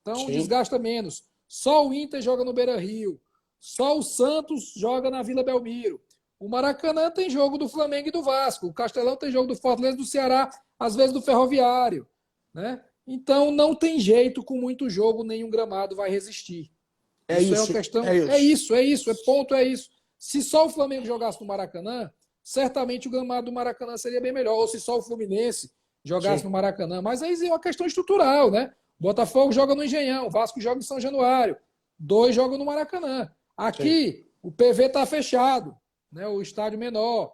Então desgasta menos. Só o Inter joga no Beira-Rio. Só o Santos joga na Vila Belmiro. O Maracanã tem jogo do Flamengo e do Vasco. O Castelão tem jogo do Fortaleza, do Ceará, às vezes do Ferroviário. Né? Então não tem jeito, com muito jogo, nenhum gramado vai resistir. Isso é uma questão. É isso. É isso. Se só o Flamengo jogasse no Maracanã, certamente o gramado do Maracanã seria bem melhor. Ou se só o Fluminense jogasse no Maracanã. Mas aí é uma questão estrutural, né? O Botafogo joga no Engenhão, o Vasco joga em São Januário. 2 jogam no Maracanã. Aqui, o PV está fechado, né? O estádio menor,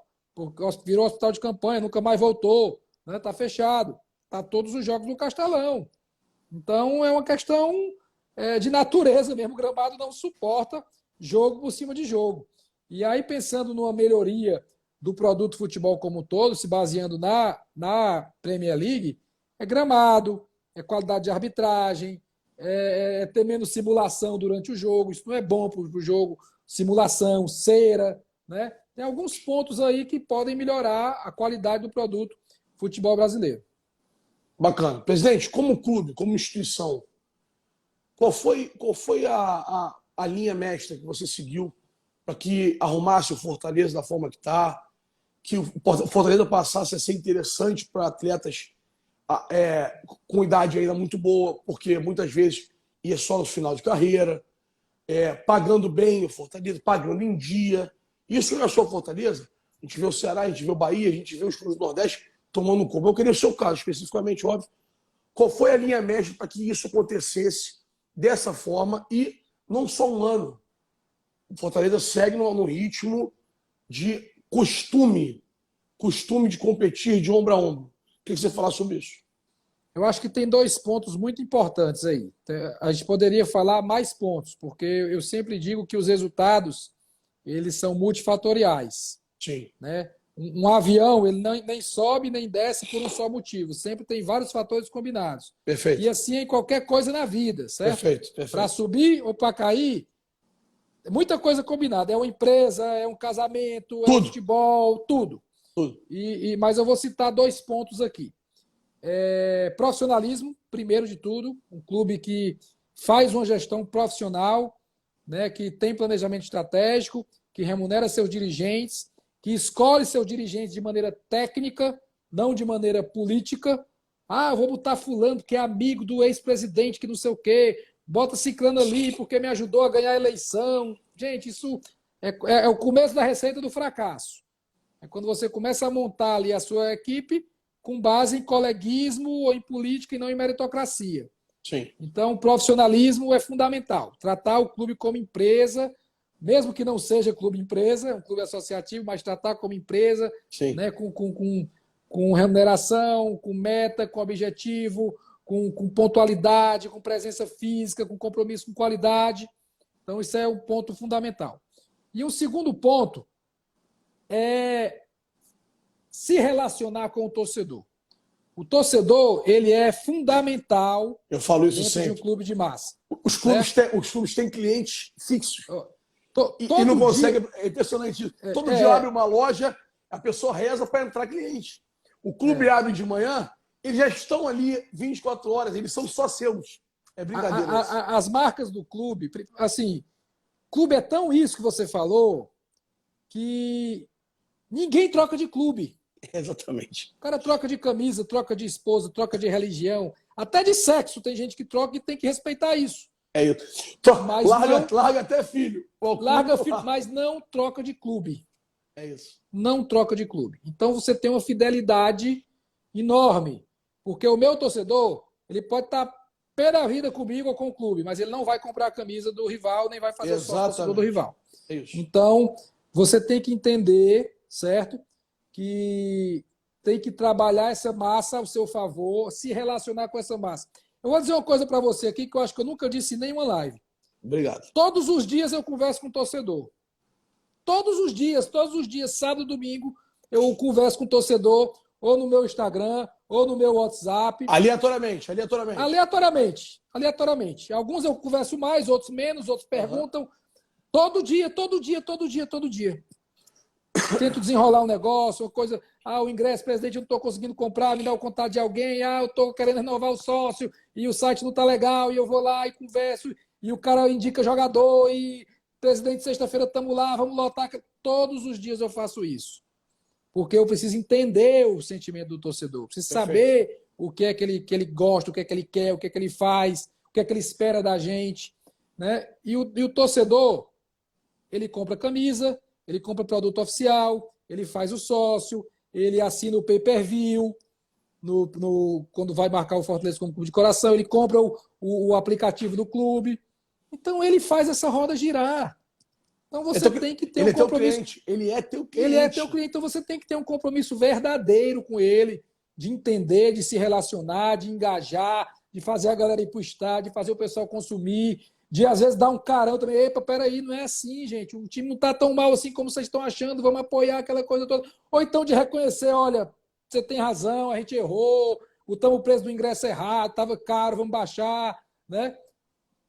virou hospital de campanha, nunca mais voltou, né? Está fechado. Está todos os jogos no Castelão. Então, é uma questão de natureza mesmo. O gramado não suporta jogo por cima de jogo. E aí, pensando numa melhoria do produto futebol como um todo, se baseando na Premier League, é gramado, é qualidade de arbitragem, é ter menos simulação durante o jogo. Isso não é bom para o jogo. Simulação, cera, né? Tem alguns pontos aí que podem melhorar a qualidade do produto futebol brasileiro.
Bacana. Presidente, como clube, como instituição, qual foi a linha mestra que você seguiu para que arrumasse o Fortaleza da forma que está, que o Fortaleza passasse a ser interessante para atletas com idade ainda muito boa, porque muitas vezes ia só no final de carreira, pagando bem o Fortaleza, pagando em dia. Isso não é só Fortaleza. A gente vê o Ceará, a gente vê o Bahia, a gente vê os clubes do Nordeste tomando um combo. Eu queria o seu caso, especificamente, óbvio. Qual foi a linha mestra para que isso acontecesse dessa forma e não só um ano? O Fortaleza segue no ritmo de costume de competir de ombro a ombro. O que você fala sobre isso?
Eu acho que tem 2 pontos muito importantes aí. A gente poderia falar mais pontos, porque eu sempre digo que os resultados eles são multifatoriais.
Sim.
Né? Um avião ele nem sobe nem desce por um só motivo. Sempre tem vários fatores combinados.
Perfeito.
E assim é em qualquer coisa na vida, certo?
Perfeito.
Para subir ou para cair, é muita coisa combinada. É uma empresa, é um casamento, é um futebol, tudo. Mas eu vou citar 2 pontos aqui. Profissionalismo, primeiro de tudo. Um clube que faz uma gestão profissional, né, que tem planejamento estratégico, que remunera seus dirigentes, que escolhe seus dirigentes de maneira técnica, não de maneira política. Eu vou botar fulano que é amigo do ex-presidente, que não sei o quê, bota ciclano ali porque me ajudou a ganhar a eleição. Gente, isso é o começo da receita do fracasso. É quando você começa a montar ali a sua equipe com base em coleguismo ou em política e não em meritocracia.
Sim.
Então, o profissionalismo é fundamental. Tratar o clube como empresa, mesmo que não seja clube-empresa, é um clube associativo, mas tratar como empresa, né, com remuneração, com meta, com objetivo, com pontualidade, com presença física, com compromisso com qualidade. Então, isso é um ponto fundamental. E um segundo ponto é se relacionar com o torcedor. O torcedor, ele é fundamental.
Eu falo isso
dentro
sempre.
De um clube de massa.
Os clubes têm clientes fixos. E não consegue. É impressionante isso. Todo dia abre uma loja, a pessoa reza para entrar cliente. O clube abre de manhã, eles já estão ali 24 horas, eles são só seus. É brincadeira.
As marcas do clube, assim, clube é tão isso que você falou que ninguém troca de clube.
Exatamente.
O cara troca de camisa, troca de esposa, troca de religião, até de sexo. Tem gente que troca e tem que respeitar isso.
É isso. Larga até filho.
Larga filho, mas não troca de clube.
É isso.
Não troca de clube. Então você tem uma fidelidade enorme. Porque o meu torcedor, ele pode estar pé da vida comigo ou com o clube, mas ele não vai comprar a camisa do rival, nem vai fazer o sócio do rival.
É isso.
Então, você tem que entender, certo? Que tem que trabalhar essa massa ao seu favor, se relacionar com essa massa. Eu vou dizer uma coisa para você aqui que eu acho que eu nunca disse em nenhuma live.
Obrigado.
Todos os dias eu converso com o torcedor. Todos os dias, sábado e domingo, eu converso com o torcedor, ou no meu Instagram, ou no meu WhatsApp.
Aleatoriamente.
Alguns eu converso mais, outros menos, outros perguntam. Todo dia. Tento desenrolar um negócio, uma coisa. O ingresso, presidente, eu não estou conseguindo comprar, me dá o contato de alguém. Eu estou querendo renovar o sócio e o site não está legal. E eu vou lá e converso. E o cara indica jogador. E presidente, sexta-feira estamos lá, vamos lotar. Todos os dias eu faço isso. Porque eu preciso entender o sentimento do torcedor. Preciso saber o que é que ele gosta, o que é que ele quer, o que é que ele faz, o que é que ele espera da gente. Né? E o torcedor, ele compra camisa, ele compra produto oficial, ele faz o sócio, ele assina o pay-per-view, quando vai marcar o Fortaleza como clube de coração, ele compra o aplicativo do clube. Então, ele faz essa roda girar. Então, você tem que ter um compromisso.
Ele é teu cliente.
Ele é teu cliente. Então, você tem que ter um compromisso verdadeiro com ele, de entender, de se relacionar, de engajar, de fazer a galera ir para o estádio, de fazer o pessoal consumir, de às vezes dar um carão também. Epa, peraí, não é assim, gente. O time não está tão mal assim como vocês estão achando, vamos apoiar aquela coisa toda. Ou então de reconhecer, olha, você tem razão, a gente errou, o preço do ingresso errado, estava caro, vamos baixar, né?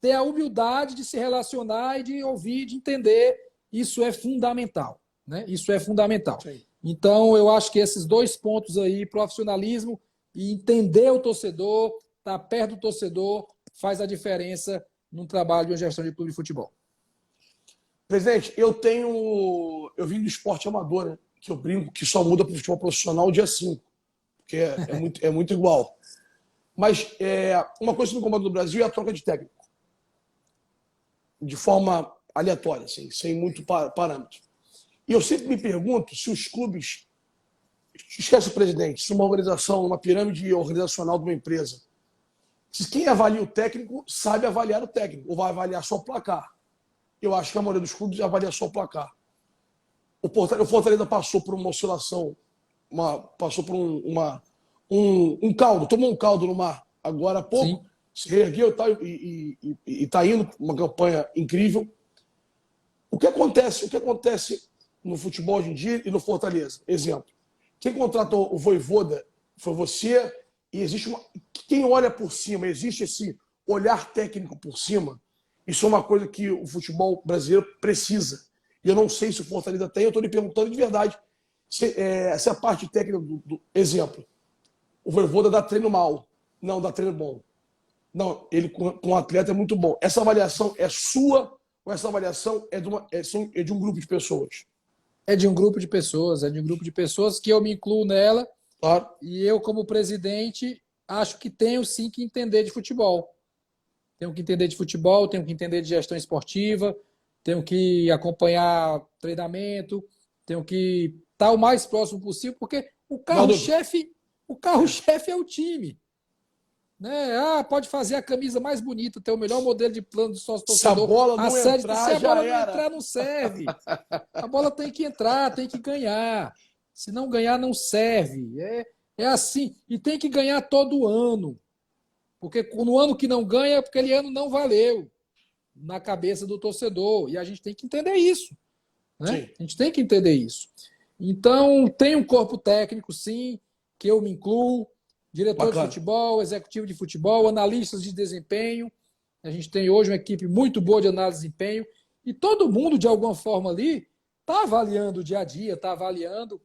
Ter a humildade de se relacionar e de ouvir, de entender, isso é fundamental, né? Isso é fundamental.
Sim.
Então, eu acho que esses dois pontos aí, profissionalismo e entender o torcedor, estar perto do torcedor, faz a diferença num trabalho de uma gestão de clube de futebol.
Presidente, eu vim do esporte amador, né? Que eu brinco que só muda para o futebol profissional dia 5, porque é muito igual. Mas uma coisa que me incomoda no Brasil é a troca de técnico. De forma aleatória, assim, sem muito parâmetro. E eu sempre me pergunto se os clubes, esquece o presidente, se uma organização, uma pirâmide organizacional de uma empresa, se quem avalia o técnico sabe avaliar o técnico, ou vai avaliar só o placar. Eu acho que a maioria dos clubes avalia só o placar. O Fortaleza passou por uma oscilação, passou por um caldo, tomou um caldo no mar agora há pouco. Sim. Se reergueu e está indo uma campanha incrível. O que acontece no futebol hoje em dia e no Fortaleza? Exemplo, quem contratou o Vojvoda foi você, e existe quem olha por cima, existe esse olhar técnico por cima. Isso é uma coisa que o futebol brasileiro precisa. E eu não sei se o Fortaleza tem, eu estou lhe perguntando de verdade se a parte técnica do exemplo. O Vojvoda dá treino mal, não dá treino bom. Não, ele com o atleta é muito bom. Essa avaliação é sua ou essa avaliação é de um grupo de pessoas?
É de um grupo de pessoas, que eu me incluo nela.
Claro.
E eu, como presidente, acho que tenho sim que entender de futebol. Tenho que entender de futebol, tenho que entender de gestão esportiva, tenho que acompanhar treinamento, tenho que estar o mais próximo possível, porque o carro-chefe é o time. Né? Pode fazer a camisa mais bonita, ter o melhor modelo de plano de sócio-torcedor.
Se a bola não
entrar, não serve. A bola tem que entrar, tem que ganhar. Se não ganhar, não serve. É assim. E tem que ganhar todo ano. Porque no ano que não ganha, aquele ano não valeu na cabeça do torcedor. E a gente tem que entender isso. Né? A gente tem que entender isso. Então, tem um corpo técnico, sim, que eu me incluo. Diretor de futebol, executivo de futebol, analistas de desempenho. A gente tem hoje uma equipe muito boa de análise de desempenho E todo mundo, de alguma forma ali, está avaliando o dia a dia, está avaliando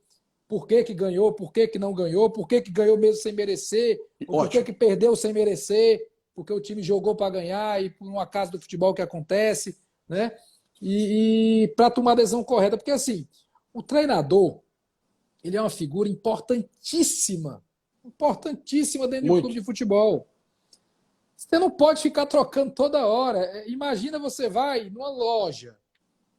por que que ganhou, por que que não ganhou, por que que ganhou mesmo sem merecer, ou por que
Ótimo.
que perdeu sem merecer, porque o time jogou para ganhar e por um acaso do futebol que acontece, né? E para tomar a decisão correta, porque assim, o treinador, ele é uma figura importantíssima, importantíssima dentro de um clube
Muito.
de futebol. Você não pode ficar trocando toda hora. Imagina você vai numa loja,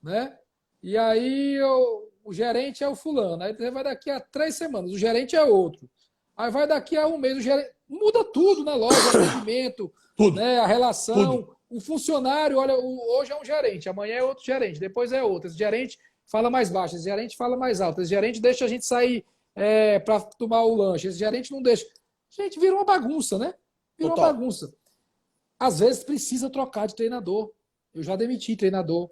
né? E aí o gerente é o fulano. Aí você vai daqui a 3 semanas, o gerente é outro. Aí vai daqui a um mês, o gerente. Muda tudo na loja, o atendimento,
Tudo.
né? A
Tudo.
relação. O funcionário, olha, hoje é um gerente, amanhã é outro gerente, depois é outro. Esse gerente fala mais baixo, esse gerente fala mais alto, esse gerente deixa a gente sair para tomar o lanche, esse gerente não deixa. Gente, virou uma bagunça, né? Virou uma
Total.
bagunça. Às vezes precisa trocar de treinador. Eu já demiti treinador,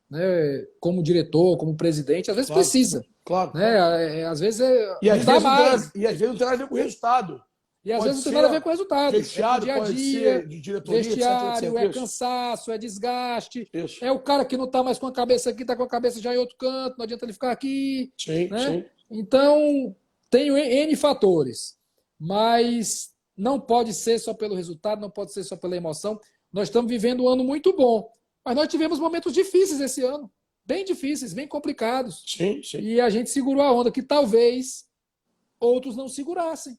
né? Como diretor, como presidente, às vezes
Claro.
precisa,
Claro, claro.
né? Às vezes
E às
não dá
vezes
mais.
e às vezes não tem nada a ver com o resultado.
E às
Pode
vezes não tem nada a ver
ser
com o resultado. É com o
vestiário,
dia a
pode
dia,
ser de diretoria, etc,
vestiário,
etc.
é
Isso.
cansaço, é desgaste.
Isso.
É o cara que não está mais com a cabeça aqui, está com a cabeça já em outro canto, não adianta ele ficar aqui,
Sim,
né?
sim.
Então, tem N fatores, mas não pode ser só pelo resultado, não pode ser só pela emoção. Nós estamos vivendo um ano muito bom, mas nós tivemos momentos difíceis esse ano, bem difíceis, bem complicados.
Sim, sim.
E a gente segurou a onda que talvez outros não segurassem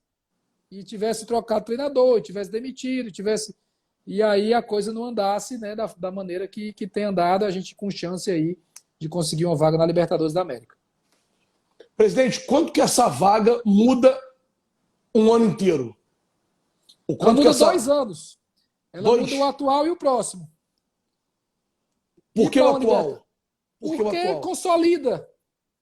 e tivesse trocado treinador, tivesse demitido, tivesse. E aí a coisa não andasse, né, da maneira que tem andado, a gente com chance aí de conseguir uma vaga na Libertadores da América.
Presidente, quanto que essa vaga muda um ano inteiro? O
Ela
quanto que
muda
essa...
2 anos. Ela
Dois?
muda o atual e o próximo.
Por
E
que o
para o
atual? Por que o
Porque
atual?
consolida.
Tá.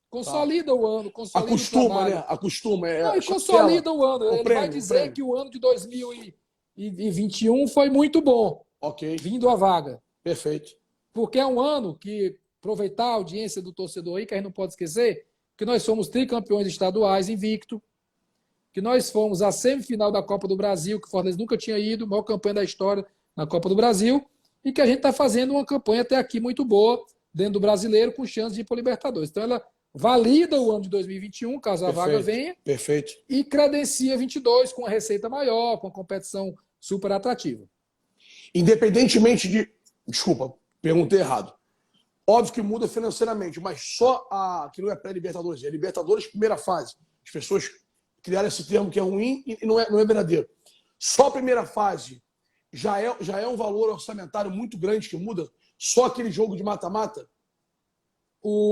Consolida o ano, consolida o
Acostuma, né?
trabalho.
Acostuma.
Não,
É
e
chancela.
consolida o ano.
O
Ele vai
prêmio, o
dizer
prêmio.
que o ano de 2021 foi muito bom,
Ok.
vindo a vaga.
Perfeito.
Porque é um ano que, aproveitar a audiência do torcedor aí, que a gente não pode esquecer, que nós fomos tricampeões estaduais invicto, que nós fomos à semifinal da Copa do Brasil, que o Fortaleza nunca tinha ido, maior campanha da história na Copa do Brasil, e que a gente está fazendo uma campanha até aqui muito boa, dentro do brasileiro, com chance de ir para o Libertadores. Então ela valida o ano de 2021, caso a vaga venha,
Perfeito.
e credencia 22 com uma receita maior, com uma competição super atrativa.
Independentemente de... Desculpa, perguntei errado. Óbvio que muda financeiramente, mas só a que não é pré-Libertadores, é Libertadores primeira fase. As pessoas criaram esse termo que é ruim e não é verdadeiro. Só a primeira fase já é um valor orçamentário muito grande que muda? Só aquele jogo de mata-mata?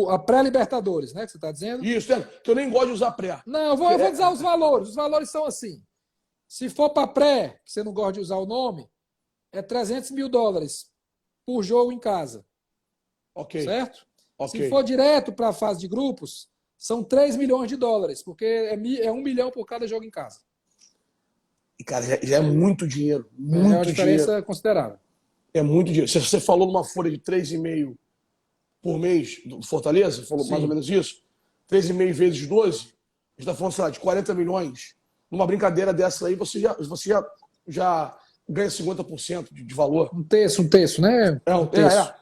A pré-Libertadores, né, que você está dizendo?
Isso, né? Que eu nem gosto de usar pré.
Não, eu vou dizer os valores. Os valores são assim. Se for para pré, que você não gosta de usar o nome, é 300 mil dólares por jogo em casa.
Ok.
Certo?
Ok.
Se for direto para a fase de grupos, são 3 milhões de dólares, porque é 1 milhão por cada jogo em casa.
E, cara, já é muito dinheiro.
É uma
Muito
diferença
dinheiro.
considerável.
É muito dinheiro. Se você falou numa folha de 3,5 por mês do Fortaleza, falou mais ou menos isso, 3,5 vezes 12, a gente está falando, sei lá, de 40 milhões. Numa brincadeira dessa aí, você já ganha 50% de valor.
Um terço, né? Um terço.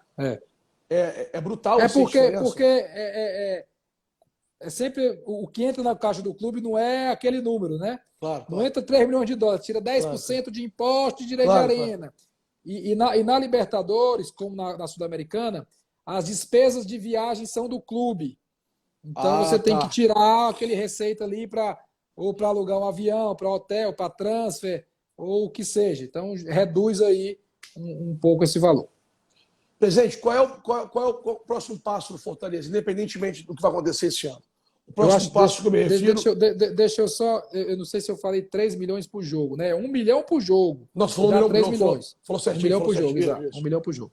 É brutal
É
essa diferença.
porque sempre o que entra na caixa do clube não é aquele número, né?
Claro,
não entra 3 milhões de dólares, tira 10% de imposto de direito de arena. E na Libertadores, como na Sul-Americana, as despesas de viagem são do clube. Então você tem que tirar aquele receita ali para alugar um avião, para hotel, para transfer, ou o que seja. Então reduz aí um pouco esse valor.
Presidente, qual é o próximo passo do Fortaleza, independentemente do que vai acontecer esse ano? O próximo passo que eu me refiro...
Deixa eu só... Eu não sei se eu falei 3 milhões por jogo, né? 1 milhão por jogo.
Nossa, falou
3 milhões.
Falou certinho.
1 milhão por jogo, exato. 1 milhão por jogo.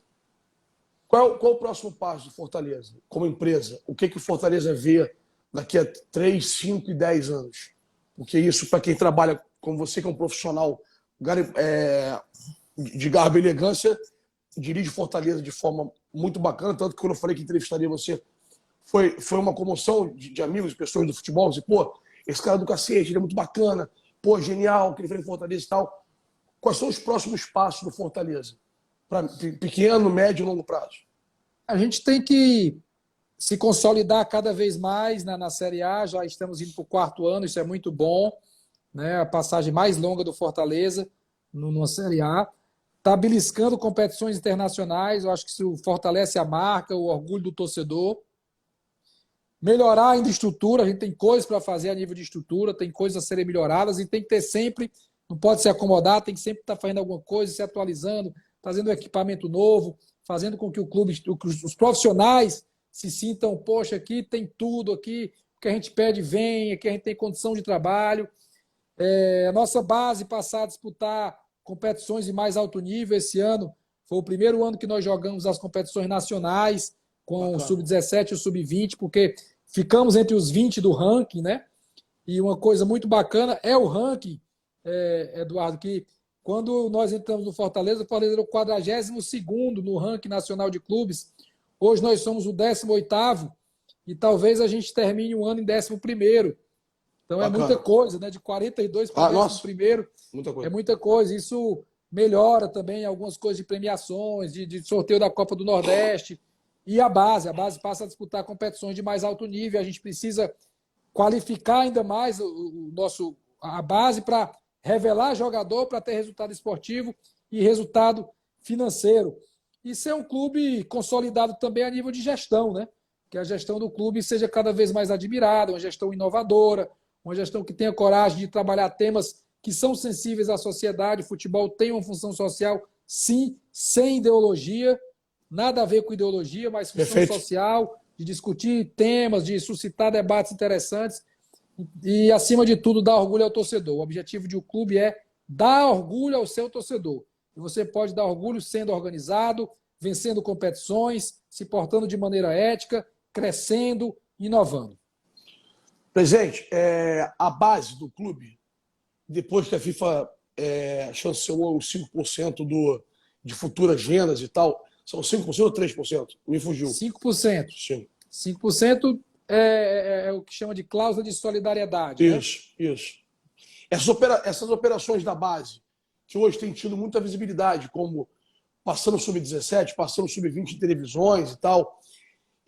Qual é o próximo passo do Fortaleza, como empresa? O que o Fortaleza vê daqui a 3, 5 e 10 anos? Porque isso, para quem trabalha como você, que é um profissional de garbo e elegância, dirige Fortaleza de forma muito bacana, tanto que quando eu falei que entrevistaria você, foi uma comoção de amigos, de pessoas do futebol, assim, pô, esse cara é do cacete, ele é muito bacana, pô, genial, que ele fez em Fortaleza e tal. Quais são os próximos passos do Fortaleza? Para pequeno, médio e longo prazo?
A gente tem que se consolidar cada vez mais na Série A, já estamos indo para o 4º ano, isso é muito bom, né? A passagem mais longa do Fortaleza numa Série A. Está beliscando competições internacionais, eu acho que isso fortalece a marca, o orgulho do torcedor. Melhorar ainda a estrutura, a gente tem coisas para fazer a nível de estrutura, tem coisas a serem melhoradas e tem que ter sempre, não pode se acomodar, tem que sempre estar fazendo alguma coisa, se atualizando, fazendo equipamento novo, fazendo com que o clube, os profissionais se sintam, poxa, aqui tem tudo, aqui o que a gente pede vem, aqui a gente tem condição de trabalho. A nossa base passar a disputar competições de mais alto nível esse ano, foi o primeiro ano que nós jogamos as competições nacionais, com o Sub-17 e o Sub-20, porque ficamos entre os 20 do ranking, né? E uma coisa muito bacana é o ranking, Eduardo, que quando nós entramos no Fortaleza, o Fortaleza era o 42º no ranking nacional de clubes. Hoje nós somos o 18º e talvez a gente termine o ano em 11º. Então
Bacana.
é muita coisa, né? De 42 para 11º
muita coisa.
é muita coisa. Isso melhora também algumas coisas de premiações, de sorteio da Copa do Nordeste. E a base passa a disputar competições de mais alto nível. A gente precisa qualificar ainda mais a base para revelar jogador, para ter resultado esportivo e resultado financeiro. E ser um clube consolidado também a nível de gestão, né? Que a gestão do clube seja cada vez mais admirada, uma gestão inovadora, uma gestão que tenha coragem de trabalhar temas que são sensíveis à sociedade. O futebol tem uma função social, sim, sem ideologia, nada a ver com ideologia, mas função social, de discutir temas, de suscitar debates interessantes e, acima de tudo, dar orgulho ao torcedor. O objetivo de um clube é dar orgulho ao seu torcedor. E você pode dar orgulho sendo organizado, vencendo competições, se portando de maneira ética, crescendo, inovando.
Presidente, a base do clube, depois que a FIFA chancelou os 5% de futuras rendas e tal, são 5% ou 3%? Me fugiu.
5%.
Sim.
5% é o que chama de cláusula de solidariedade.
Isso, né? Isso. Essas operações da base, que hoje têm tido muita visibilidade, como passando sub-17, passando sub-20 em televisões e tal,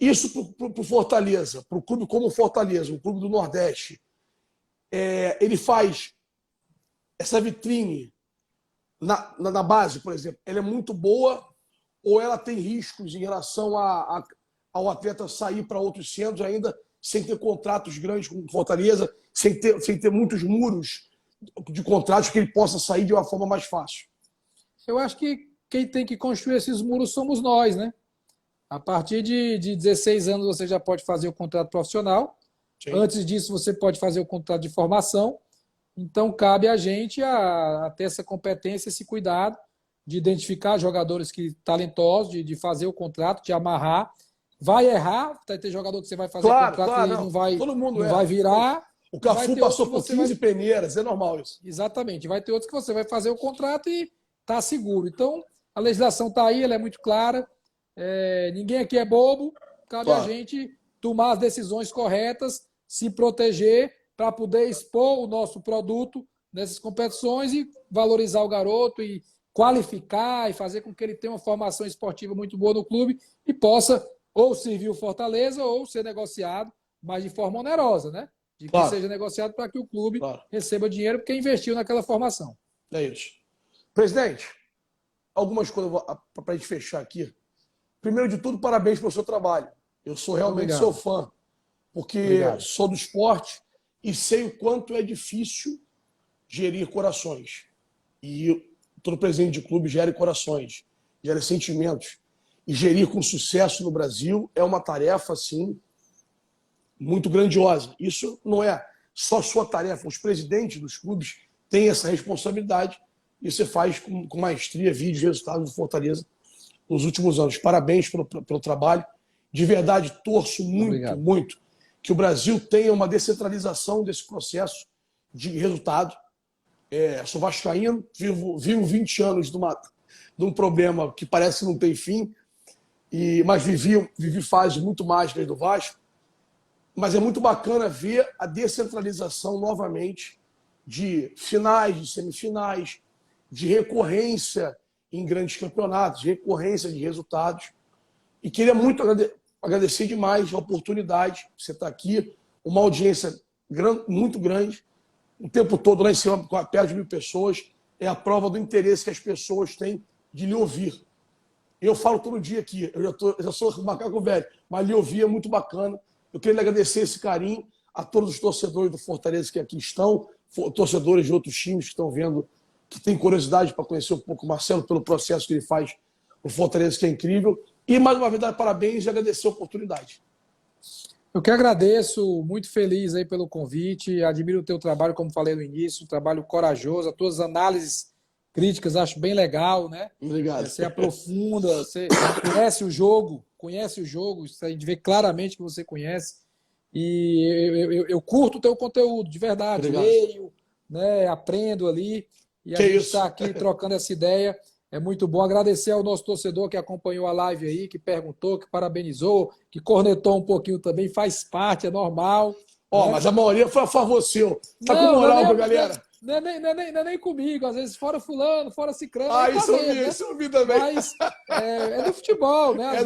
isso para o Fortaleza, para o clube como o Fortaleza, um clube do Nordeste, ele faz essa vitrine na base, por exemplo, ela é muito boa ou ela tem riscos em relação ao atleta sair para outros centros ainda sem ter contratos grandes com o Fortaleza, sem ter muitos muros de contratos que ele possa sair de uma forma mais fácil?
Eu acho que quem tem que construir esses muros somos nós, né? A partir de 16 anos você já pode fazer o contrato profissional. Sim. Antes disso você pode fazer o contrato de formação. Então cabe a gente a ter essa competência, esse cuidado de identificar jogadores talentosos, de fazer o contrato, de amarrar. Vai errar, vai ter jogador que você vai fazer contrato e não vai virar.
O Cafu passou por 15 peneiras, é normal isso.
Exatamente. Vai ter outros que você vai fazer o contrato e está seguro. Então, a legislação está aí, ela é muito clara. Ninguém aqui é bobo. Cabe a gente tomar as decisões corretas, se proteger para poder expor o nosso produto nessas competições e valorizar o garoto e qualificar e fazer com que ele tenha uma formação esportiva muito boa no clube e possa ou servir o Fortaleza ou ser negociado, mas de forma onerosa, né? De que seja negociado para que o clube receba dinheiro porque investiu naquela formação.
É isso. Presidente, algumas coisas para a gente fechar aqui. Primeiro de tudo, parabéns pelo seu trabalho. Eu sou realmente seu fã, porque sou do esporte e sei o quanto é difícil gerir corações. E todo presidente de clube gera corações, gera sentimentos. E gerir com sucesso no Brasil é uma tarefa, assim, muito grandiosa. Isso não é só sua tarefa. Os presidentes dos clubes têm essa responsabilidade e você faz com maestria, vídeos, resultados do Fortaleza nos últimos anos. Parabéns pelo trabalho. De verdade, torço muito, muito que o Brasil tenha uma descentralização desse processo de resultado. Sou vascaíno, vivo 20 anos de um problema que parece não ter fim, mas vivi fases muito mágicas do Vasco. Mas é muito bacana ver a descentralização novamente de finais, de semifinais, de recorrência em grandes campeonatos, de recorrência de resultados. E queria muito agradecer demais a oportunidade de você estar aqui, uma audiência muito grande, o tempo todo lá em cima, com perto de 1.000 pessoas, é a prova do interesse que as pessoas têm de lhe ouvir. Eu falo todo dia aqui, já sou macaco velho, mas lhe ouvir é muito bacana. Eu queria lhe agradecer esse carinho a todos os torcedores do Fortaleza que aqui estão, torcedores de outros times que estão vendo, que têm curiosidade para conhecer um pouco o Marcelo pelo processo que ele faz no Fortaleza, que é incrível. E mais uma vez dar parabéns e agradecer a oportunidade.
Eu que agradeço, muito feliz aí pelo convite, admiro o teu trabalho, como falei no início, um trabalho corajoso, as tuas análises críticas acho bem legal, né?
Obrigado.
Você aprofunda, você conhece o jogo, isso a gente vê claramente que você conhece, e eu curto o teu conteúdo, de verdade,
Obrigado.
leio, né, aprendo ali, e a gente está aqui trocando essa ideia. É muito bom. Agradecer ao nosso torcedor que acompanhou a live aí, que perguntou, que parabenizou, que cornetou um pouquinho também, faz parte, é normal.
Ó, né? Mas a maioria foi a favor seu. Tá com moral, meu galera?
Não é nem comigo, às vezes fora fulano, fora cicrano.
Ah, isso eu vi também.
Mas é do futebol, né?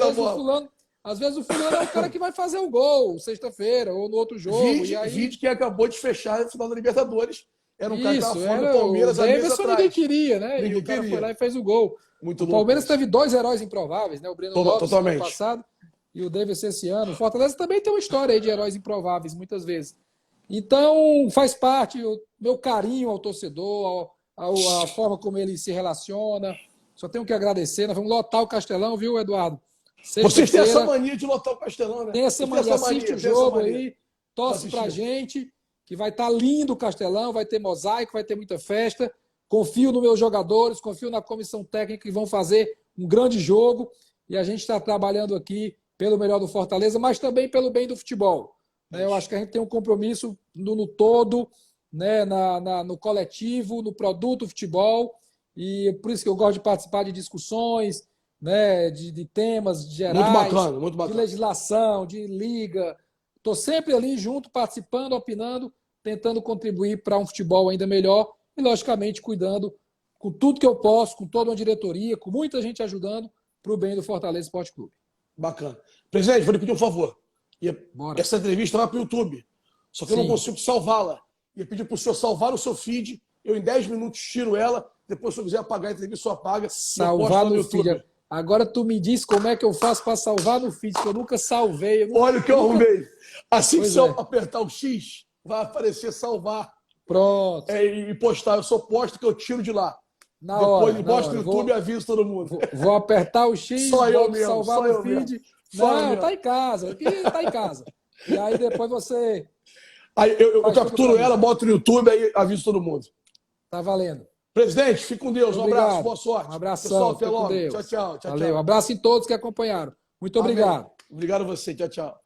Às vezes o fulano é o cara que vai fazer o gol sexta-feira ou no outro jogo.
Vídeo que acabou de fechar no final da Libertadores. Era um cara que estava fora do Palmeiras
há meses atrás. Ninguém queria, né? Ninguém e o cara foi lá e fez o gol. O Palmeiras teve 2 heróis improváveis, né? O Breno Lopes no ano passado e o Davidson esse ano. O Fortaleza também tem uma história aí de heróis improváveis, muitas vezes. Então, faz parte o meu carinho ao torcedor, a forma como ele se relaciona. Só tenho que agradecer. Nós vamos lotar o Castelão, viu, Eduardo?
Vocês têm essa mania de lotar o Castelão, né?
Tem essa mania. Assiste o jogo aí, torce pra gente, que vai estar lindo o Castelão, vai ter mosaico, vai ter muita festa. Confio nos meus jogadores, confio na comissão técnica que vão fazer um grande jogo. E a gente está trabalhando aqui pelo melhor do Fortaleza, mas também pelo bem do futebol. Eu acho que a gente tem um compromisso no todo, né, no coletivo, no produto futebol. E por isso que eu gosto de participar de discussões, né, de temas gerais,
muito bacana.
De legislação, de liga. Estou sempre ali junto, participando, opinando, tentando contribuir para um futebol ainda melhor e, logicamente, cuidando com tudo que eu posso, com toda uma diretoria, com muita gente ajudando para o bem do Fortaleza Esporte Clube.
Bacana. Presidente, vou lhe pedir um favor. Essa entrevista vai para o YouTube, só que eu não consigo salvá-la. Ia pedir para o senhor salvar o seu feed, eu em 10 minutos tiro ela, depois se eu quiser apagar a entrevista, o senhor apaga.
Salvar no feed. Agora tu me diz como é que eu faço para salvar no feed, que eu nunca salvei.
Olha o que eu arrumei. Assim que eu apertar o X, vai aparecer salvar.
Pronto.
E postar. Eu só posto que eu tiro de lá.
Depois
mostro no YouTube e aviso todo mundo.
Vou apertar o X,
só eu mesmo,
salvar no feed. Não, tá em casa. Aqui tá em casa. E aí depois você...
Aí eu capturo ela, boto no YouTube e aviso todo mundo.
Tá valendo.
Presidente, fique com Deus.
Obrigado.
Um abraço, boa sorte.
Um abração.
Pessoal, até logo. Tchau, tchau.
Valeu. Um abraço em todos que acompanharam. Muito obrigado.
Obrigado a você. Tchau, tchau.